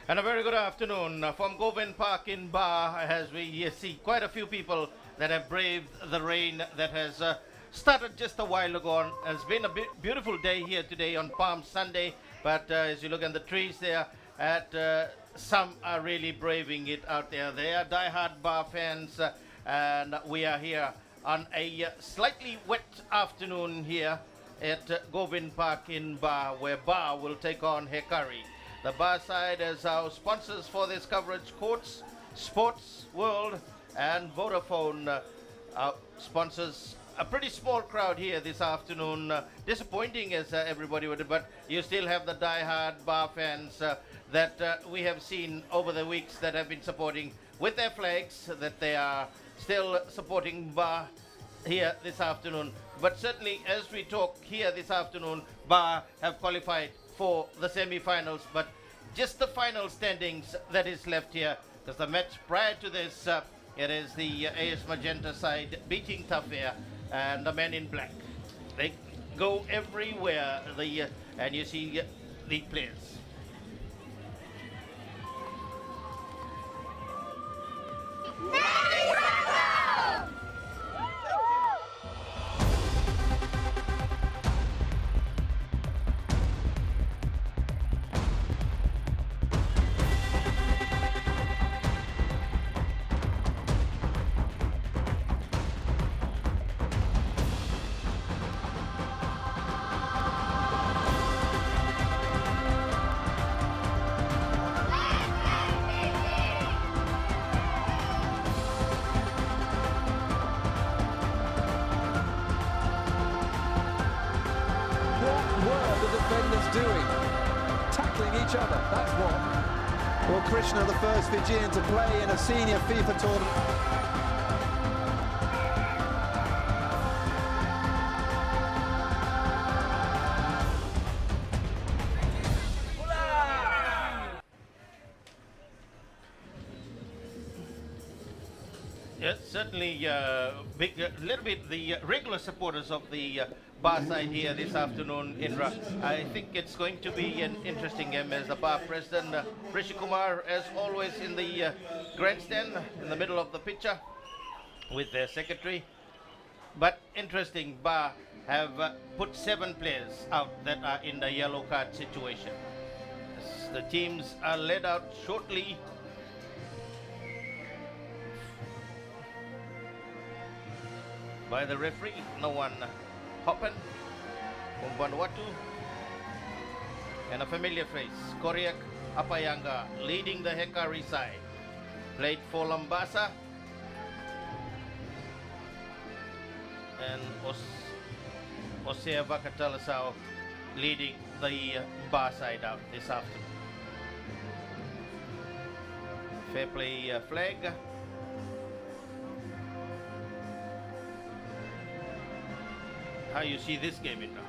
And a very good afternoon from Govind Park in Ba, as we see quite a few people that have braved the rain that has started just a while ago. It's been a beautiful day here today on Palm Sunday, but as you look at the trees there, some are really braving it out there. They are diehard Ba fans, and we are here on a slightly wet afternoon here at Govind Park in Ba, where Ba will take on Hekari. The Ba side as our sponsors for this coverage: Courts, Sports World, and Vodafone. Our sponsors. A pretty small crowd here this afternoon. Disappointing as everybody would, but you still have the die-hard Ba fans that we have seen over the weeks that have been supporting with their flags, that they are still supporting Ba here this afternoon. But certainly, as we talk here this afternoon, Ba have qualified for the semi-finals, but just the final standings that is left here, because the match prior to this, it is the AS Magenta side beating Tough Air and the men in black. They go everywhere, and you see the players. Doing tackling each other, that's what. Well, Krishna, the first Fijian to play in a senior FIFA tournament. Yes, certainly big, little bit the regular supporters of the Ba side here this afternoon in I think it's going to be an interesting game, as the Ba president Rishi Kumar, as always, in the grandstand in the middle of the picture with their secretary. But interesting, Ba have put 7 players out that are in the yellow card situation. As the teams are led out shortly. By the referee, no one. Hoppen, Vanuatu, and a familiar face, Koryak Apayanga, leading the Hekari side. Played for Lambasa, and Osea Vakatalasao leading the Ba side out this afternoon. Fair play flag. How you see this game, Indra?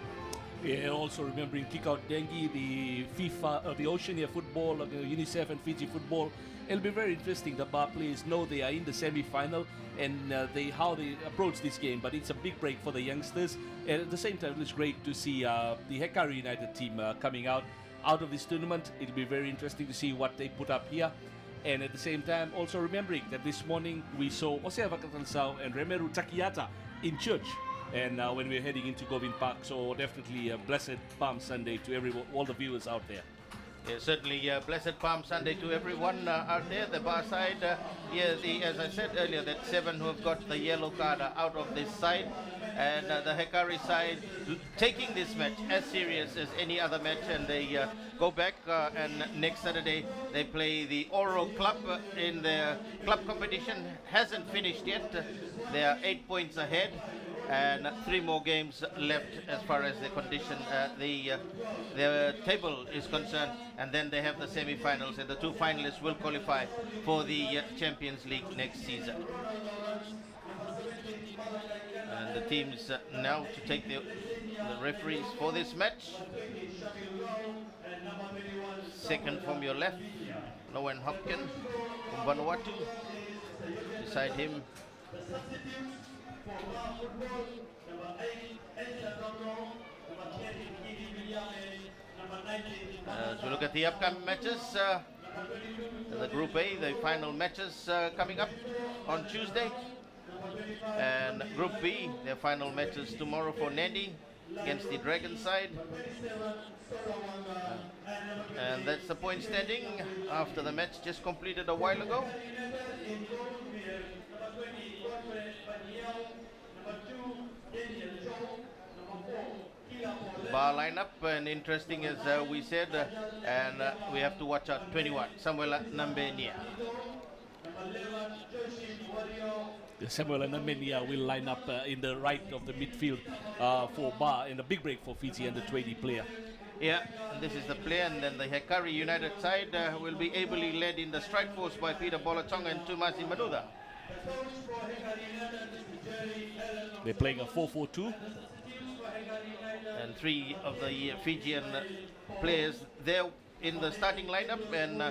Yeah, also remembering Kickout Dengue, the FIFA, the Oceania football, the UNICEF and Fiji football. It'll be very interesting. The Ba players know they are in the semi-final and how they approach this game. But it's a big break for the youngsters. And at the same time, it's great to see the Hekari United team coming out of this tournament. It'll be very interesting to see what they put up here. And at the same time, also remembering that this morning we saw Osea Vakatansao and Remeru Takiata in church. And when we're heading into Govind Park, so definitely a blessed Palm Sunday to all the viewers out there. Yeah, certainly blessed Palm Sunday to everyone out there. The Ba side, as I said earlier, that 7 who have got the yellow card are out of this side, and the Hekari side taking this match as serious as any other match, and they go back and next Saturday they play the Oro Club in their club competition. Hasn't finished yet. They are 8 points ahead, and 3 more games left as far as the condition, the table is concerned, and then they have the semi-finals, and the 2 finalists will qualify for the Champions League next season. And the teams now to take the referees for this match. Second from your left, Noen Hopkin from Vanuatu. Beside him, as we look at the upcoming matches, In the Group A, the final matches coming up on Tuesday. And Group B, their final matches tomorrow for Nandi against the Dragon side. And that's the point standing after the match just completed a while ago. Bar lineup, and interesting as we said, and we have to watch out 21, Samuel Nambenia. Samuel Anamenia will line up in the right of the midfield for Bar in a big break for Fiji under 20 player. Yeah, and this is the player, and then the Hekari United side will be ably led in the strike force by Peter Bolatonga and Tumasi Manuda. They're playing a 4-4-2. And three of the Fijian players there in the starting lineup, and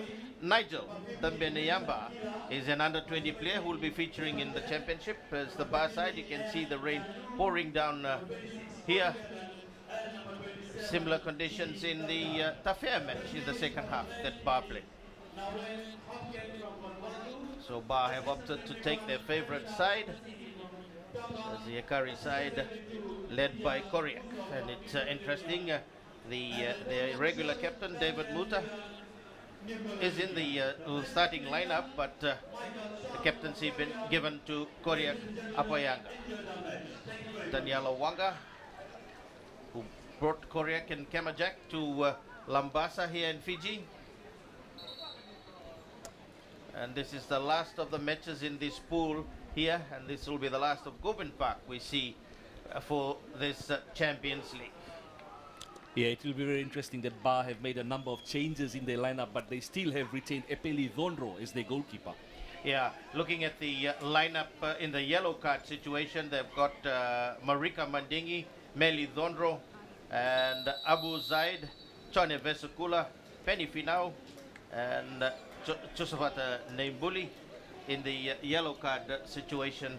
Nigel Dambeneyamba is an under 20 player who will be featuring in the championship. As the Bar side, you can see the rain pouring down here. Similar conditions in the Tafea match in the second half that Bar played. So Bar have opted to take their favorite side, as the Hekari side led by Koryak. And it's interesting, the regular captain David Muta is in the starting lineup, but the captaincy been given to Koryak Apayanga. Daniela Wanga, who brought Koryak and Kamajak to Lambasa here in Fiji. And this is the last of the matches in this pool here, and this will be the last of Govind Park we see for this Champions League. Yeah, it will be very interesting that Bar have made a number of changes in their lineup, but they still have retained Epeli Dhondro as their goalkeeper. Yeah, looking at the lineup in the yellow card situation, they've got Marika Mandingi, Meli Dhondro, and Abu Zaid, Chone Vesukula, Penny Finau, and Chusavata Neimbuli in the yellow card situation.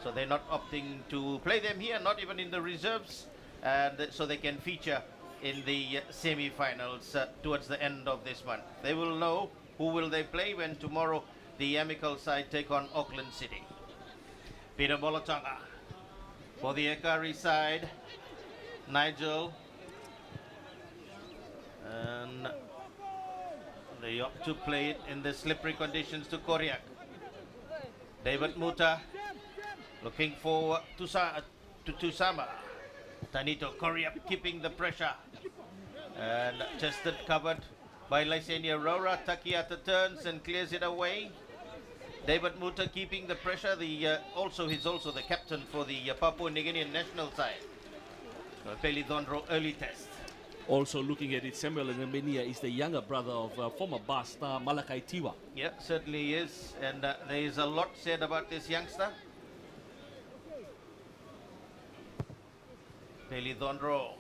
So they're not opting to play them here, not even in the reserves, and so they can feature in the semi-finals towards the end of this month. They will know who will they play when tomorrow the Amical side take on Auckland City. Peter Bolatonga for the Hekari side, Nigel, and they opt to play it in the slippery conditions to Koryak. David Muta looking for Tusama. Tanito Koryak keeping the pressure, and chested covered by Lysenia Rora. Takiata turns and clears it away. David Muta keeping the pressure. He's also the captain for the Papua New Guinean national side. Peli Dhondro early test. Also looking at it, Samuel Anamenia is the younger brother of former Bar star Malakai Tiwa. Yeah, certainly is, and there is a lot said about this youngster. Peli Dhondro.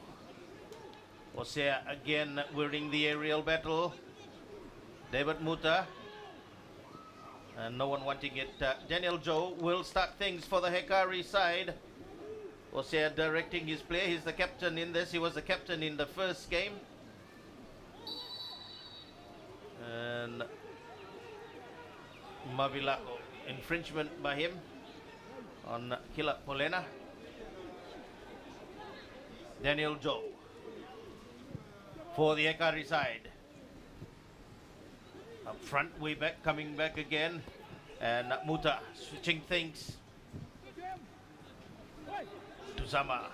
Osea again winning the aerial battle. David Muta. And no one wanting it. Daniel Joe will start things for the Hekari side. Osea directing his play. He's the captain in this. He was the captain in the first game. And Mavilako. Infringement by him on Kila Polena. Daniel Joe for the Hekari side. Up front, way back, coming back again. And Muta switching things to Zama.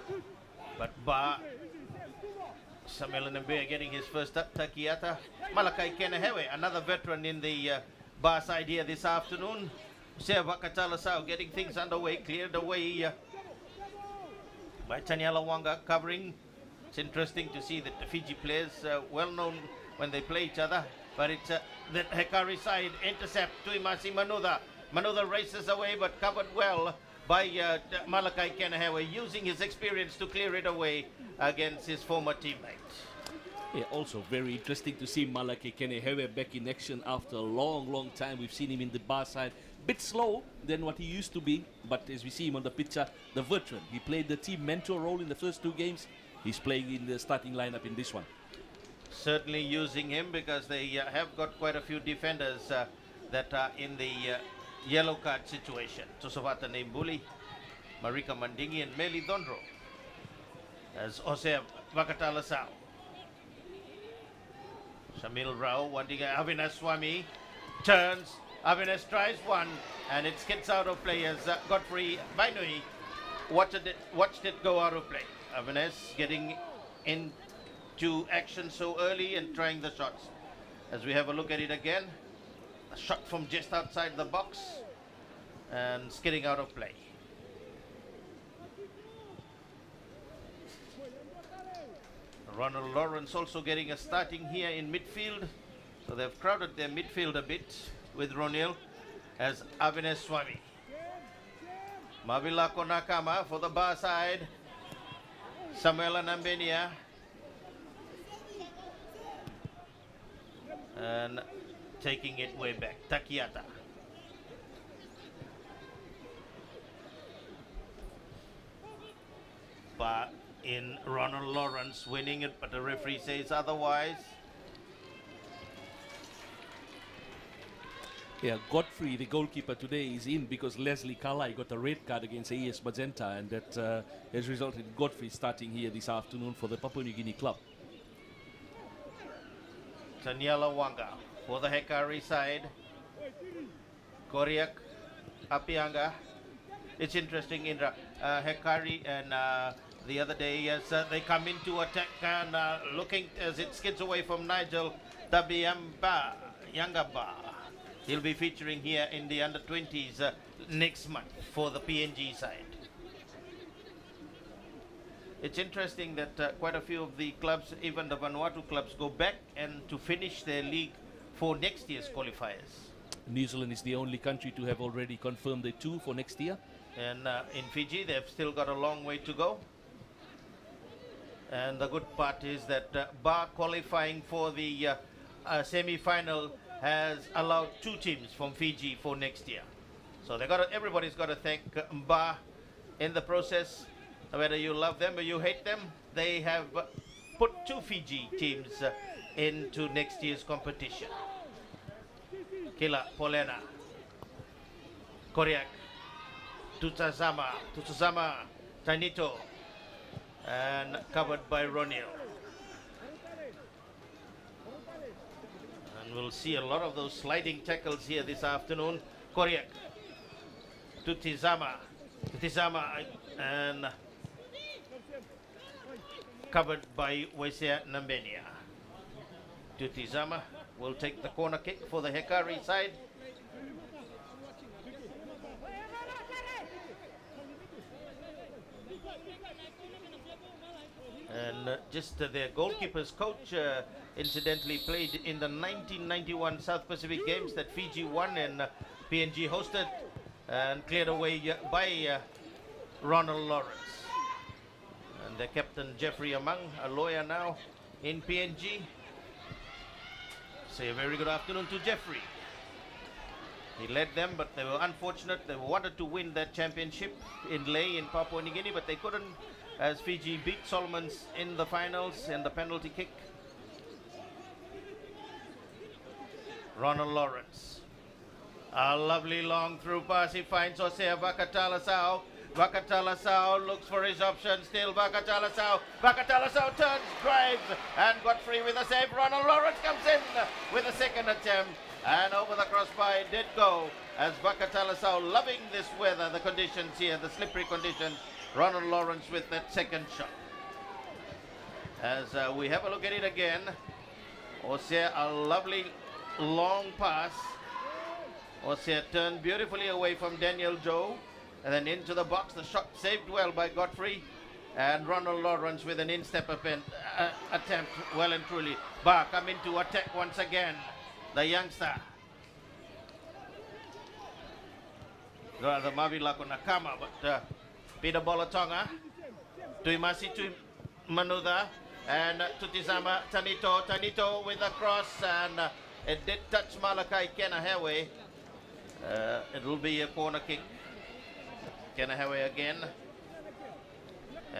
But Ba, Samuel Nambea getting his first up. Takiata. Malakai Kenehewe, another veteran in the Ba side here this afternoon. Sea Vakatalasau getting things underway, cleared away by Taniela Wanga covering. It's interesting to see that the Fiji players well known when they play each other, but it's the Hekari side intercept Tuimasi Manuda. Manuda races away but covered well by Malakai Kenehewe, using his experience to clear it away against his former teammate. Yeah, also very interesting to see Malakai Kenehewe back in action after a long time. We've seen him in the Bar side. Bit slow than what he used to be, but as we see him on the picture, the veteran. He played the team mentor role in the first two games. He's playing in the starting lineup in this one. certainly using him because they have got quite a few defenders that are in the yellow card situation. Tusavata Nembuli, Marika Mandingi and Meli Dondro. As Osea Vakatalasao. Shamil Rao wanting Avinash Swami turns. Avinash tries one and it skids out of play as Godfrey Bainui watched it go out of play. Avinash getting into action so early and trying the shots. As we have a look at it again, a shot from just outside the box and skidding out of play. Ronald Lawrence also getting a starting here in midfield. So they've crowded their midfield a bit with Ronil as Avinash Swami. Mavilako Nakama for the bar side. Samuela Nambenia. And taking it way back. Takiata. But in Ronald Lawrence winning it, but the referee says otherwise. Yeah, Godfrey, the goalkeeper today, is in because Leslie Kalai got a red card against AS Magenta, and that has resulted in Godfrey starting here this afternoon for the Papua New Guinea club. Tanyala Wanga for the Hekari side. Koriak Apianga. It's interesting, Indra. Hekari and the other day as they come into attack and looking as it skids away from Nigel Dabiamba Yangaba. He'll be featuring here in the under-20s next month for the PNG side. It's interesting that quite a few of the clubs, even the Vanuatu clubs, go back and to finish their league for next year's qualifiers. New Zealand is the only country to have already confirmed the two for next year. And in Fiji, they've still got a long way to go. And the good part is that bar qualifying for the semi-final has allowed 2 teams from Fiji for next year. So everybody's got to thank Bar in the process. Whether you love them or you hate them, they have put 2 Fiji teams into next year's competition. Kila Polena, Koriak, Tutazama, Tanito, and covered by Ronil. And we'll see a lot of those sliding tackles here this afternoon. Koriak, Tutizama, and covered by Wesia Nambenia. Tutizama will take the corner kick for the Hekari side. And just their goalkeeper's coach incidentally played in the 1991 South Pacific Games that Fiji won and PNG hosted and cleared away by Ronald Lawrence. And their captain Jeffrey Amang, a lawyer now in PNG. Say a very good afternoon to Jeffrey. He led them, but they were unfortunate. They wanted to win that championship in Lae in Papua New Guinea, but they couldn't, as Fiji beat Solomons in the finals in the penalty kick. Ronald Lawrence. A lovely long through pass. He finds Osea Vakatalasao. Vakatalasao looks for his option. Still Vakatalasao. Vakatalasao turns, drives, and Godfrey with a save. Ronald Lawrence comes in with a second attempt. And over the crossbar it did go as Vakatalasao, loving this weather, the conditions here, the slippery conditions. Ronald Lawrence with that second shot. As we have a look at it again, Osea, a lovely long pass. Osea turned beautifully away from Daniel Joe and then into the box. The shot saved well by Godfrey, and Ronald Lawrence with an in-step attempt, well and truly. Bar come into attack once again, the youngster. The Mavilako Nakama, but Peter Bolatonga, Tuimasi to Manuda, and Tutizama Tanito with a cross, and it did touch Malakai Kenahewe. It will be a corner kick. Kenahewe again.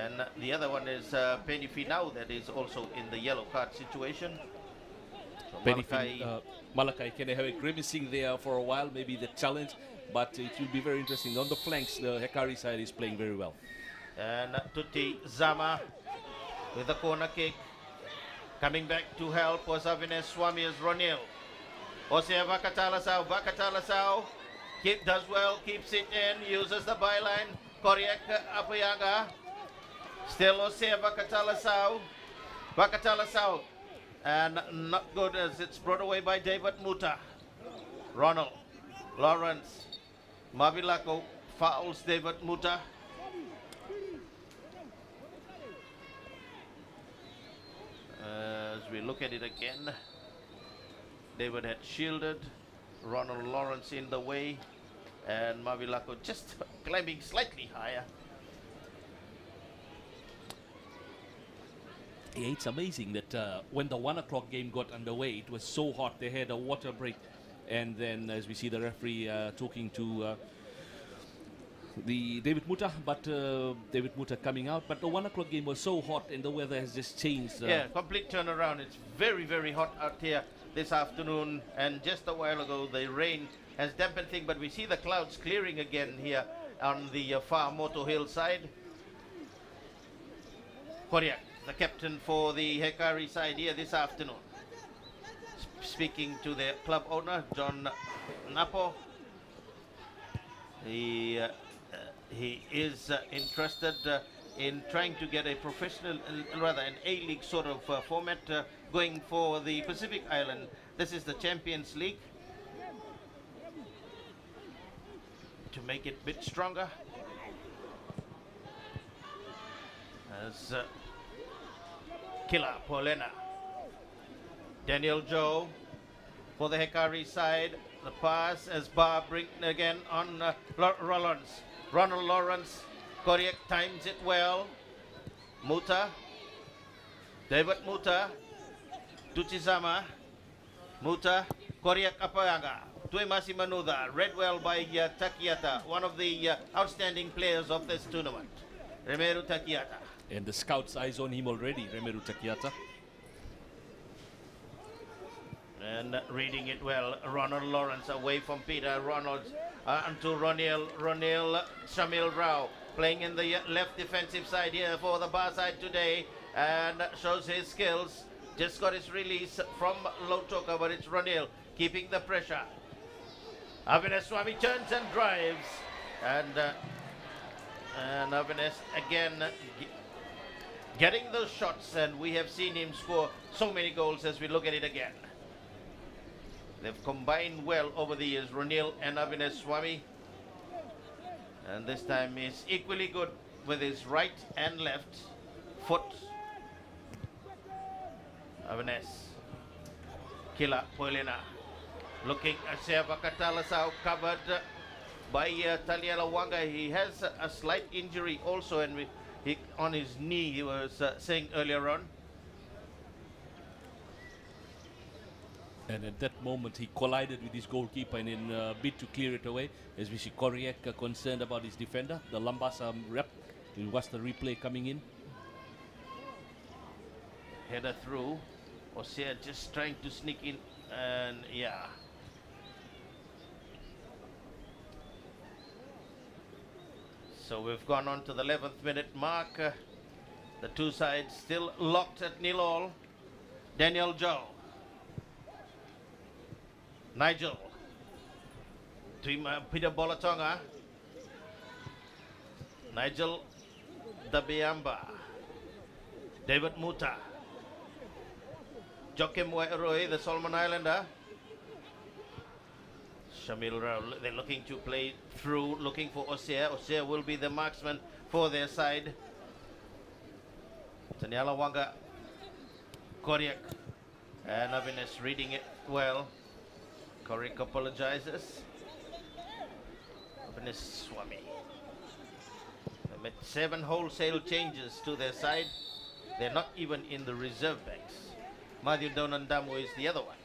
And the other one is Penny Finau, that is also in the yellow card situation. So Malakai can have a grimacing there for a while, maybe the challenge, but it will be very interesting. On the flanks, the Hekari side is playing very well. And Tuti Zama with the corner kick. Coming back to help was Avines Swami as Ronil. Osea Vakatalasau does well, keeps it in, uses the byline. Koriek Apayanga. Still Osea Vakatalasau. And not good as it's brought away by David Muta. Ronald, Lawrence, Mavilako fouls David Muta. As we look at it again, David had shielded, Ronald Lawrence in the way, and Mavilako just climbing slightly higher. Yeah, it's amazing that when the 1 o'clock game got underway, it was so hot. They had a water break, and then as we see the referee talking to the David Muta, but David Muta coming out. But the 1 o'clock game was so hot, and the weather has just changed. Yeah, complete turnaround. It's very, very hot out here this afternoon, and just a while ago the rain has dampened things, but we see the clouds clearing again here on the far Moto Hill side. Koriak, the captain for the Hekari side here this afternoon. Speaking to the club owner, John Napo. He is interested in trying to get a professional, rather an A-League sort of format going for the Pacific Island. This is the Champions League. To make it a bit stronger. As Kila Polena. Daniel Joe for the Hekari side. The pass as Bar bring again on Rollins. Ronald Lawrence. Koriak times it well. Muta. David Muta. Tuchizama. Muta. Koriak Apayanga. Tuimasi Manuda. Read well by Takiata, one of the outstanding players of this tournament. Remeru Takiata. And the scouts' eyes on him already, Remeru Takiata. And reading it well, Ronald Lawrence away from Peter Ronald onto Ronil Shamil Rao playing in the left defensive side here for the Bar side today and shows his skills. Just got his release from Lotoka, but it's Ronil keeping the pressure. Avines Swami turns and drives, and Avines again getting those shots, and we have seen him score so many goals as we look at it again. They've combined well over the years, Ronil and Avines Swami. And this time he's equally good with his right and left foot. Avines. Kila Poilina. Looking at Seva Katalasau, covered by Taliela Wanga. He has a slight injury also, and on his knee, he was saying earlier on. And at that moment, he collided with his goalkeeper and in a bid to clear it away. As we see Koriak concerned about his defender, the Lambasa rep. We'll watch the replay coming in. Header through. Osea just trying to sneak in, and yeah. So we've gone on to the 11th minute mark. The two sides still locked at 0-0. Daniel Joe. Nigel. Peter Bolatonga. Nigel Dabiamba. David Muta. Joaquim Wairoi, the Solomon Islander. Shamil Rao, they're looking to play through, looking for Osea. Osea will be the marksman for their side. Taniala Wanga, Koriak, and Avines reading it well. Koriak apologizes. Avines Swami. They made 7 wholesale changes to their side. They're not even in the reserve banks. Matthew Donandamu is the other one.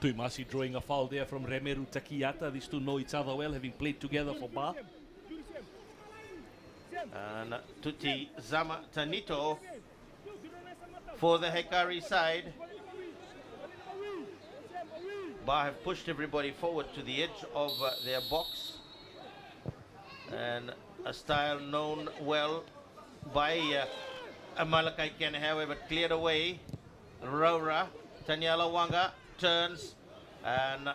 Tuimasi drawing a foul there from Remeru Takiata. These two know each other well, having played together for Bar. And Tuti Zama Tanito for the Hekari side. Ba have pushed everybody forward to the edge of their box, and a style known well by Malakai Ken, however, cleared away. Raura, Tanyala Wanga turns, and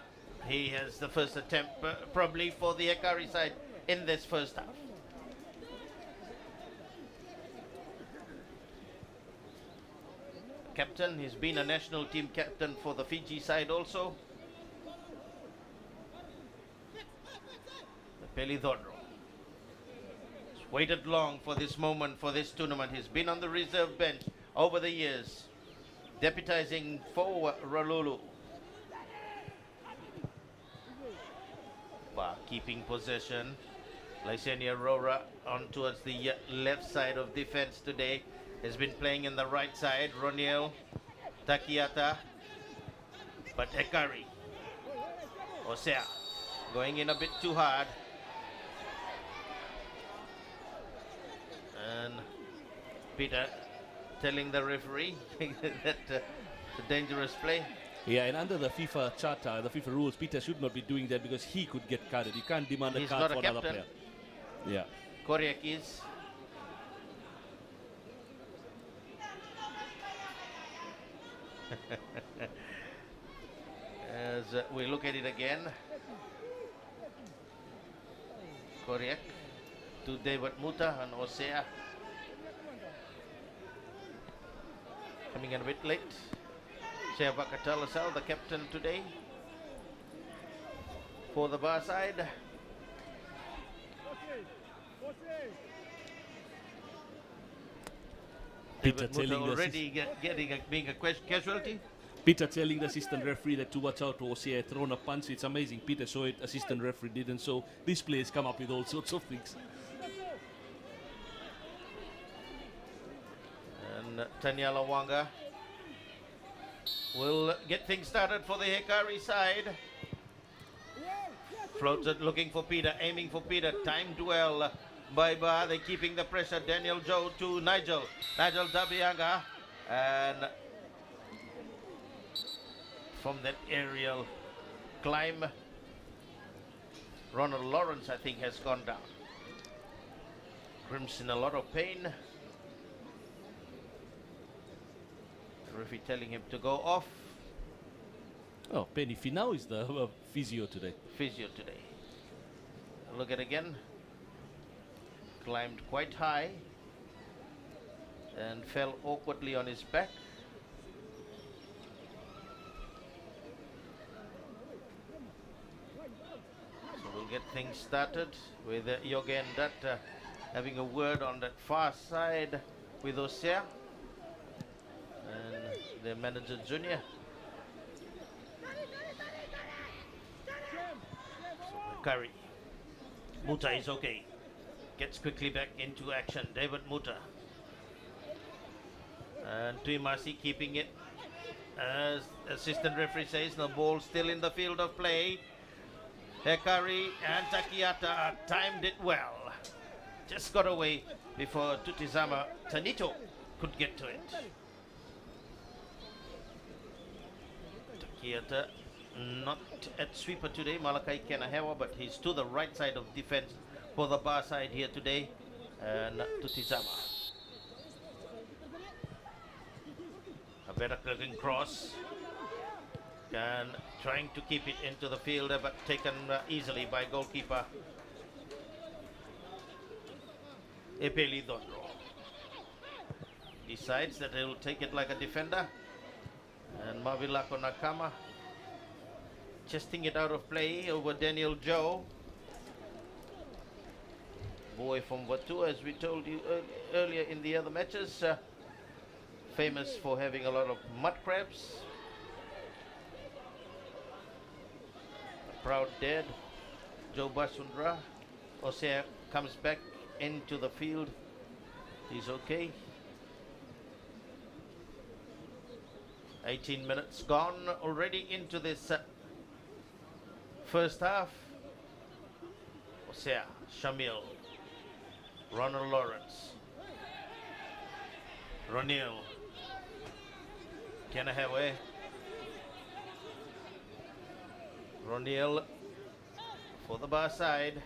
he has the first attempt probably for the Hekari side in this first half. Captain, he's been a national team captain for the Fiji side also. Pelidhodro. He's waited long for this moment, for this tournament. He's been on the reserve bench over the years, deputizing for Ralulu. Keeping possession. Lysenia Rora on towards the left side of defense today. Has been playing in the right side. Roniel, Takiata, but Hekari. Osea going in a bit too hard. And Peter telling the referee that it's a dangerous play. Yeah, and under the FIFA charter, the FIFA rules, Peter should not be doing that because he could get carded. You can't demand a He's card not for a another captain. player. Yeah. Koryak is. As we look at it again, Koryak to David Muta and Osea. Coming in a bit late. Shea Bakatalasal, the captain today for the bar side. Peter David telling Muta the already being a casualty. Peter telling the assistant referee that to watch out, Osea thrown a punch. It's amazing. Peter saw it, assistant referee didn't. So these players come up with all sorts of things. And Tanyala Wanga will get things started for the Hekari side. Floated looking for Peter, aiming for Peter. Timed well by Ba. They're keeping the pressure. Daniel Joe to Nigel. Nigel Dabianga. And from that aerial climb, Ronald Lawrence, I think, has gone down. Grim's in a lot of pain. The referee telling him to go off. Oh, Penny Finau is the physio today. Physio today. Look at again. Climbed quite high and fell awkwardly on his back. So we'll get things started with Yogen Dutt having a word on that far side with Osea and their manager Junior. Curry. Muta is okay. Gets quickly back into action. David Muta. And Tuimasi keeping it. As assistant referee says, the ball still in the field of play. Hekari and Takiata timed it well. Just got away before Tutizama Tanito could get to it. Takiata not at sweeper today, Malakai Kenahewa, but he's to the right side of defense for the bar side here today. And Tutizama. A better looking cross. And trying to keep it into the field, but taken easily by goalkeeper Pelidhodro. Decides that he'll take it like a defender. And Mavilako Nakama chesting it out of play over Daniel Joe. Boy from Vatu, as we told you earlier in the other matches, famous for having a lot of mud crabs. A proud dad, Joe Basundra. Osea comes back into the field. He's okay. 18 minutes gone already into this first half. Osea, Shamil. Ronald Lawrence. Ronil. Kenahewe. Ronil for the bar side.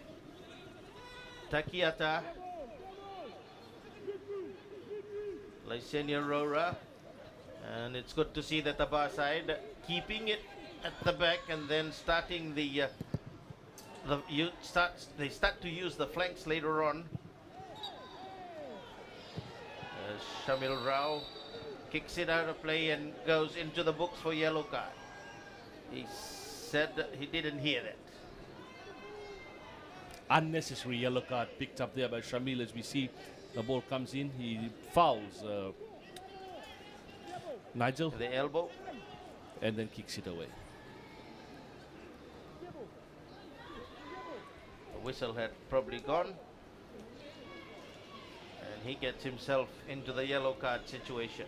Takiata. Lysenia Rora. And it's good to see that the bar side keeping it at the back and then starting they start to use the flanks later on. Shamil Rao kicks it out of play and goes into the books for yellow card. He said he didn't hear that. Unnecessary yellow card picked up there by Shamil. As we see the ball comes in, he fouls Nigel. The elbow. And then kicks it away. The whistle had probably gone. And he gets himself into the yellow card situation.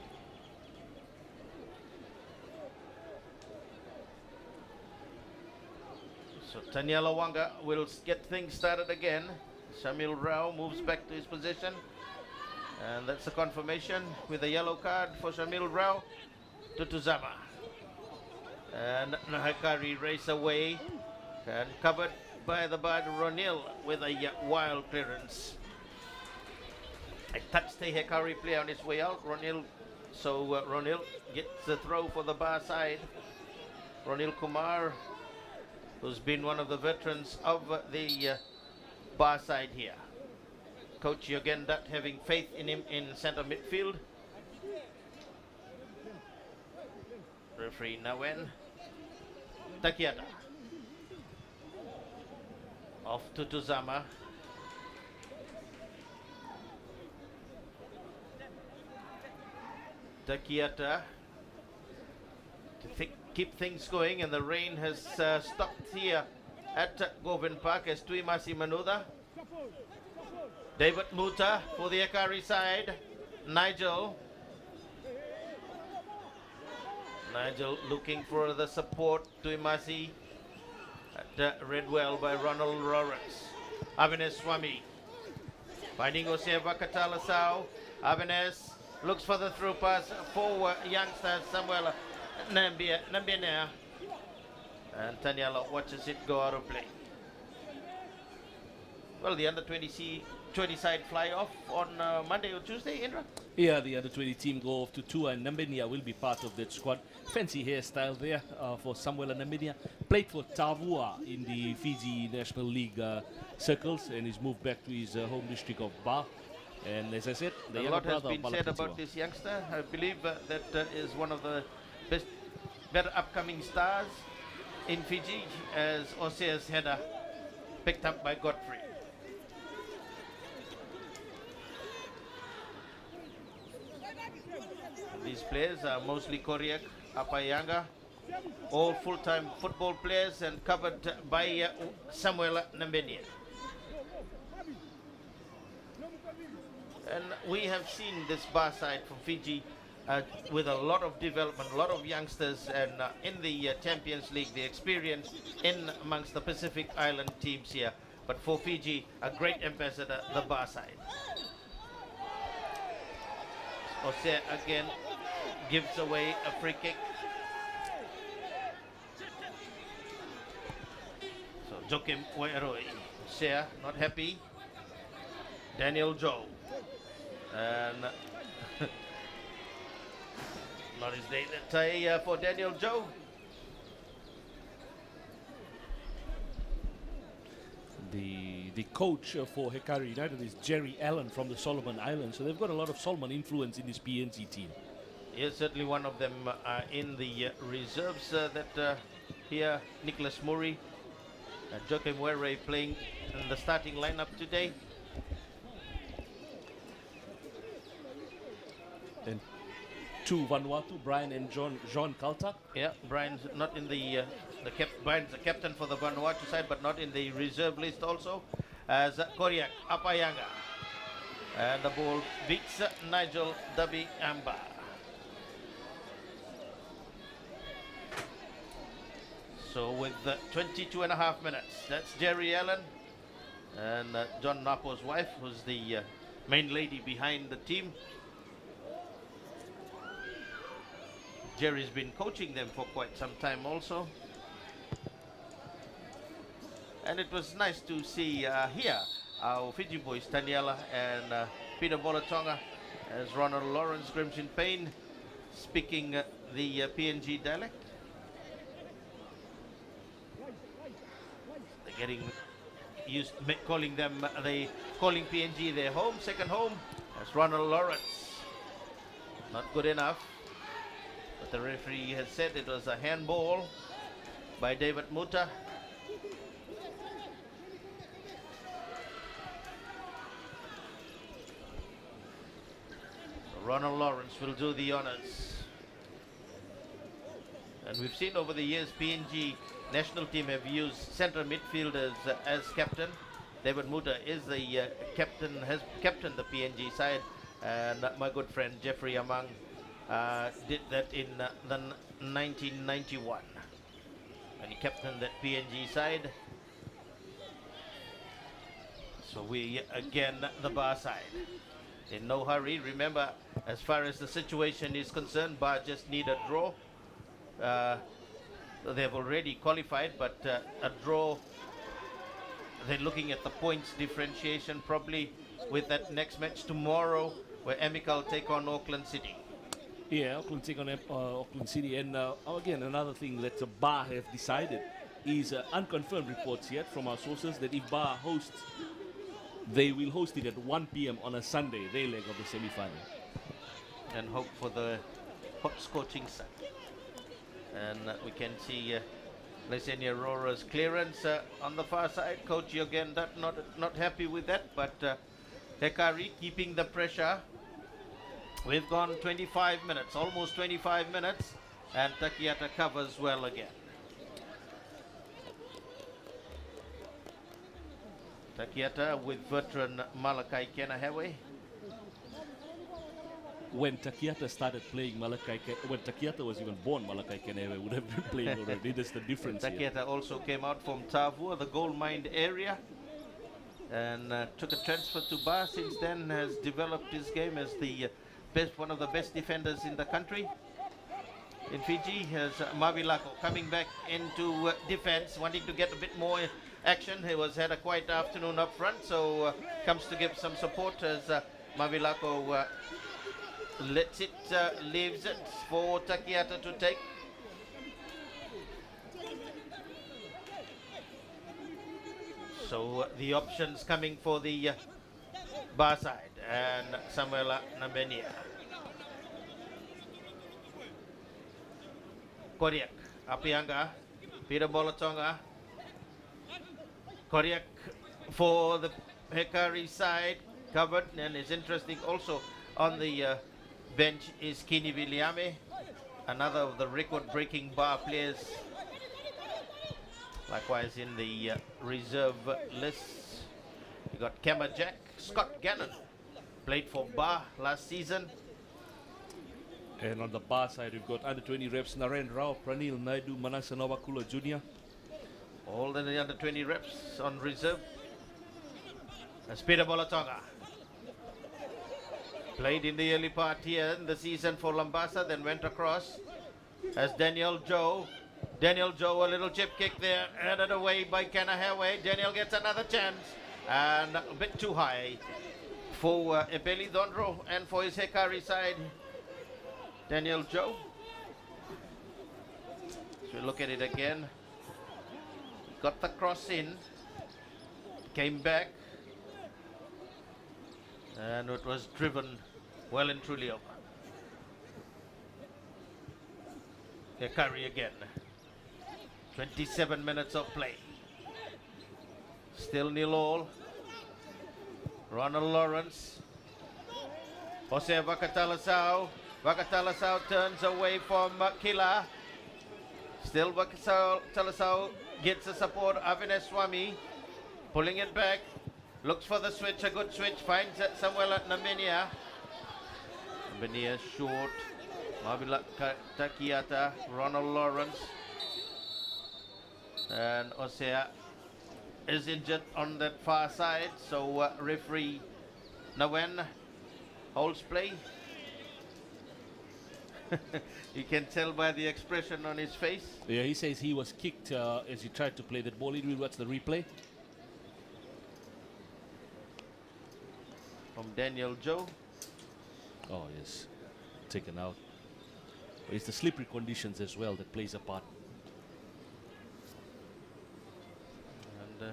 So Taniela Wanga will get things started again. Shamil Rao moves back to his position. And that's a confirmation with a yellow card for Shamil Rao to Tuzama. And Hekari race away and covered by the bad Ronil with a wild clearance. A touch the Hekari play on his way out. Ronil, so Ronil gets the throw for the bar side. Ronil Kumar, who's been one of the veterans of the bar side here. Coach Yogen Dutt having faith in him in center midfield. Referee Nawen. Takiata. Off to Tuzama. Takiata to keep things going, and the rain has stopped here at Govind Park as Tuimasi Manuda. David Muta for the Hekari side. Nigel looking for the support. Tuimasi at Redwell by Ronald Lawrence. Avines Swami finding Oseva Katalasau. Avines looks for the through pass for youngster Samuel Nambia. And Taniela watches it go out of play. Well, the under 20 side fly off on Monday or Tuesday, Indra? Yeah, the under 20 team go off to tour, and Nambenia will be part of that squad. Fancy hairstyle there for Samuel Nambenia. Played for Tavua in the Fiji National League circles, and he's moved back to his home district of Ba. And as I said, the a lot has been said about this youngster. I believe that is one of the better upcoming stars in Fiji, as Osea's header picked up by Godfrey. These players are mostly Koriak, Apayanga, all full-time football players and covered by Samuel Nambenia. And we have seen this bar side from Fiji with a lot of development, a lot of youngsters, and in the Champions League, the experience in amongst the Pacific Island teams here. But for Fiji, a great ambassador, the bar side. Osea again gives away a free kick. So Joakim Wairoi. Osea not happy. Daniel Joe. And not his day that day for Daniel Joe. The coach for Hekari United is Jerry Allen from the Solomon Islands, so they've got a lot of Solomon influence in this PNG team. Yes, certainly one of them in the reserves that here, Nicholas Murray and Joakim Wairoi playing in the starting lineup today. And two Vanuatu, Brian and Jean Kaltak. Yeah, Brian's not in Brian's the captain for the Vanuatu side, but not in the reserve list also. As Koriak Apayanga. And the ball beats Nigel Dabi Amba. So with 22.5 minutes, that's Jerry Allen and John Napo's wife, who's the main lady behind the team. Jerry's been coaching them for quite some time also. And it was nice to see here our Fiji boys, Daniela and Peter Bolatonga, as Ronald Lawrence, Grimshin Payne, speaking the PNG dialect. They're getting used calling PNG their home, second home, as Ronald Lawrence. Not good enough, but the referee has said it was a handball by David Muta. Ronald Lawrence will do the honors. And we've seen over the years PNG national team have used centre midfielders as captain. David Muta is the captain, has captained the PNG side, and my good friend Jeffrey Amang did that in the 1991 when he captained that PNG side. So we again the Bar side. In no hurry. Remember, as far as the situation is concerned, Bar just need a draw. They've already qualified, but a draw, they're looking at the points differentiation probably with that next match tomorrow, where Amical take on Auckland City. Yeah, Auckland take on Auckland City. And again, another thing that Bar have decided is unconfirmed reports yet from our sources that if Bar hosts, they will host it at 1 p.m. on a Sunday, their leg of the semi-final. And hope for the hot scorching sun. And we can see Lesenia Rora's clearance on the far side. Coach Yogen not happy with that, but Hekari keeping the pressure. We've gone 25 minutes, almost 25 minutes, and Takiata covers well again. Takiata with veteran Malakai Kenahewe. When Takiata started playing when Takiata was even born, Malakai Kenewe would have been playing already. That's the difference. Takiata also came out from Tavua, the gold mine area, and took a transfer to Bar. Since then has developed his game as the one of the best defenders in the country. In Fiji, has Mavilako coming back into defense, wanting to get a bit more action. He had a quiet afternoon up front, so comes to give some support as Mavilako leaves it for Takiata to take. So the options coming for the Bar side, and Samuela Nambenia. Koriak, Apianga, Peter Bolatonga. Koriak for the Hekari side, covered, and it's interesting also on the bench is Kini Viliame, another of the record-breaking Bar players. Likewise in the reserve list, you got Kema Jack, Scott Gannon, played for Bar last season. And on the Bar side, we've got under 20 reps Naren Rao, Pranil Naidu, Manasa Novakula Jr. All the under 20 reps on reserve. As Peter Bolatonga played in the early part here in the season for Lambasa, then went across as Daniel Joe. Daniel Joe, a little chip kick there, headed away by Kanahawe. Daniel gets another chance, and a bit too high for Ebeli Dondro and for his Hekari side. Daniel Joe. So we look at it again. Got the cross in, came back, and it was driven well and truly over. Hekari again. 27 minutes of play. Still 0-0. Ronald Lawrence. Jose Vakatalasau. Vakatalasau turns away from Kila. Still Vakatalasau gets the support. Avinash Swami pulling it back. Looks for the switch, a good switch. Finds it somewhere at Naminia. Naminia short. Mabila Takiata. Ronald Lawrence. And Osea is injured on that far side, so referee Nawen holds play. You can tell by the expression on his face. Yeah, he says he was kicked as he tried to play that ball. We'll watch the replay. From Daniel Joe. Oh, yes. Taken out. But it's the slippery conditions as well that plays a part. And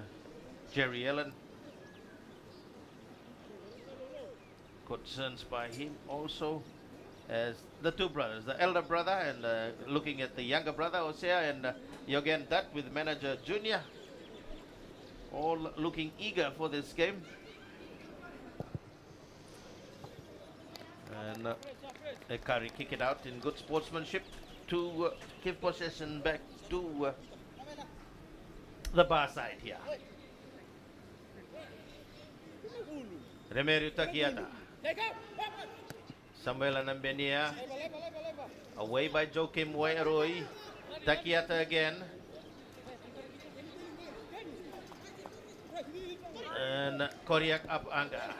Jerry Allen. Concerns by him also, as the two brothers, the elder brother and looking at the younger brother, Osea, and Yogen Dutt with manager Junior. All looking eager for this game. And Hekari kick it out in good sportsmanship to give possession back to the bar side here. Remerio Takiata. Samuel Anambenia. Away by Joakim Wairoi. Takiata again. And Koriak up Anga.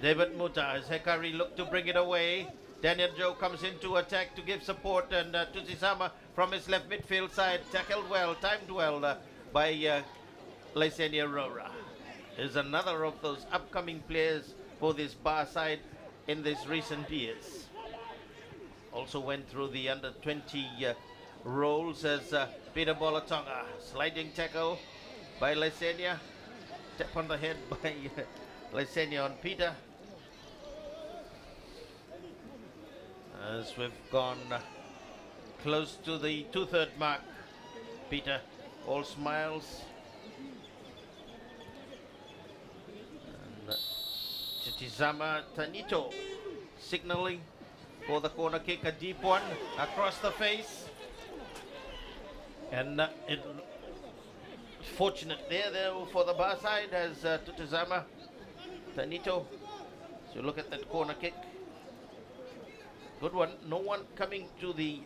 David Muta as Hekari look to bring it away. Daniel Joe comes into attack to give support, and Tutisama from his left midfield side tackled well, timed well by Lysenia Rora. Is another of those upcoming players for this bar side in these recent years. Also went through the under 20 roles as Peter Bolatonga. Sliding tackle by Lysenia. Tap on the head by Lysenia on Peter. As we've gone close to the 2/3 mark. Peter, all smiles. And Chitizama Tanito signaling for the corner kick, a deep one across the face. And it fortunate there for the bar side as Tutizama Tanito. So look at that corner kick. Good one. No one coming to the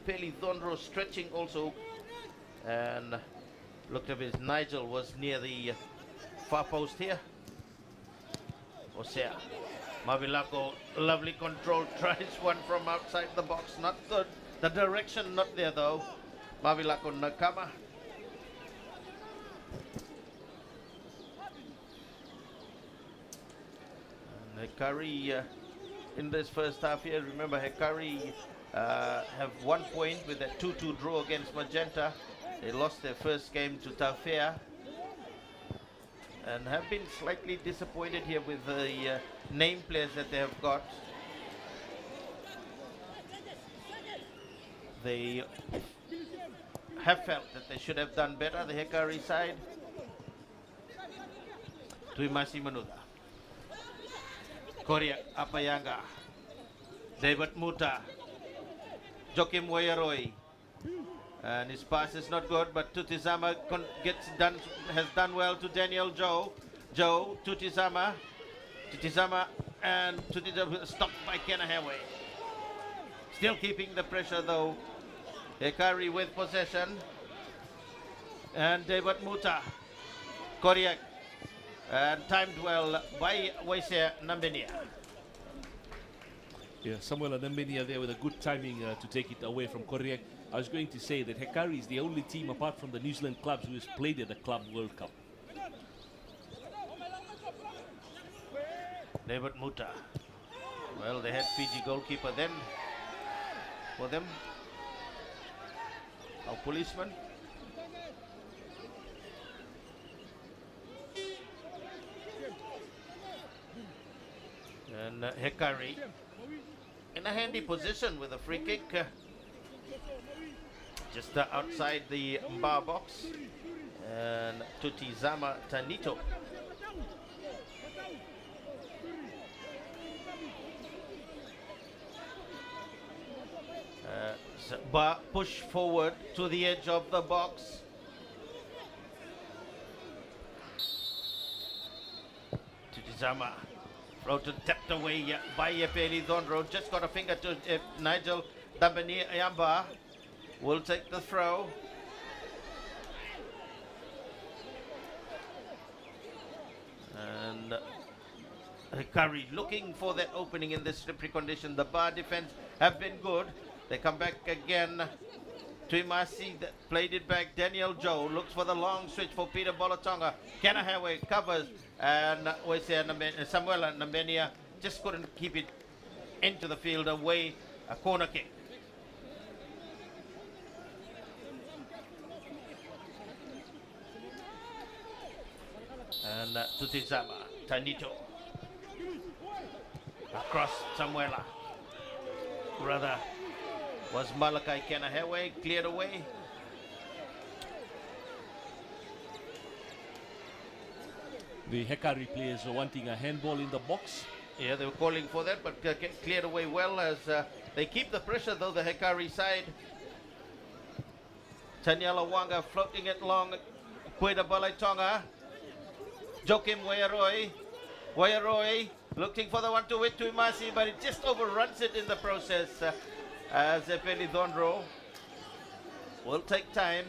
Peli Thondro, stretching also. And looked at his Nigel was near the far post here. Osea. Mavilako, lovely control, tries one from outside the box. Not good. The direction not there though. Mavilako Nakama. And Hekari in this first half here, remember Hekari have 1 point with a 2-2 draw against Magenta. They lost their first game to Taufea and have been slightly disappointed here with the name players that they have got. They have felt that they should have done better, the Hekari side. Tuimasi Manuda. Korea Apayanga. David Muta. Joakim Wairoi. And his pass is not good, but Tutizama has done well to Daniel Joe. Joe, Tutizama. Tutizama and Tutizama stopped by Kenahewe. Still keeping the pressure though. Hekari with possession. And David Muta. Koriak. And timed well by Waisea Nambenia. Yeah, Samuel Nambenia there with a good timing to take it away from Koriak. I was going to say that Hekari is the only team apart from the New Zealand clubs who has played at the Club World Cup. David Muta. Well, they had Fiji goalkeeper then for them. Our policeman. And Hekari in a handy position with a free kick. Just outside the bar box. And Tutizama Tanito. Bar push forward to the edge of the box. Tutizama. Floated, tapped away by Peli Thondro. Just got a finger to Nigel Dambani Ayamba. Will take the throw. Hekari looking for that opening in this slippery condition. The bar defense have been good. They come back again. Tuimasi played it back. Daniel Joe looks for the long switch for Peter Bolatonga. Kanahawe covers, and Samuel Nambenia just couldn't keep it into the field away. A corner kick. And Tutizama, Tanito. Across Samuela. Rather was Malakai Kenahewe, cleared away. The Hekari players are wanting a handball in the box. Yeah, they were calling for that, but cleared away well as they keep the pressure though, the Hekari side. Tanyala Wanga floating it long. Kweda Balaitonga. Joakim Wayaroi looking for the one to with Tuimasi, but it just overruns it in the process. As Epeli Dondro will take time.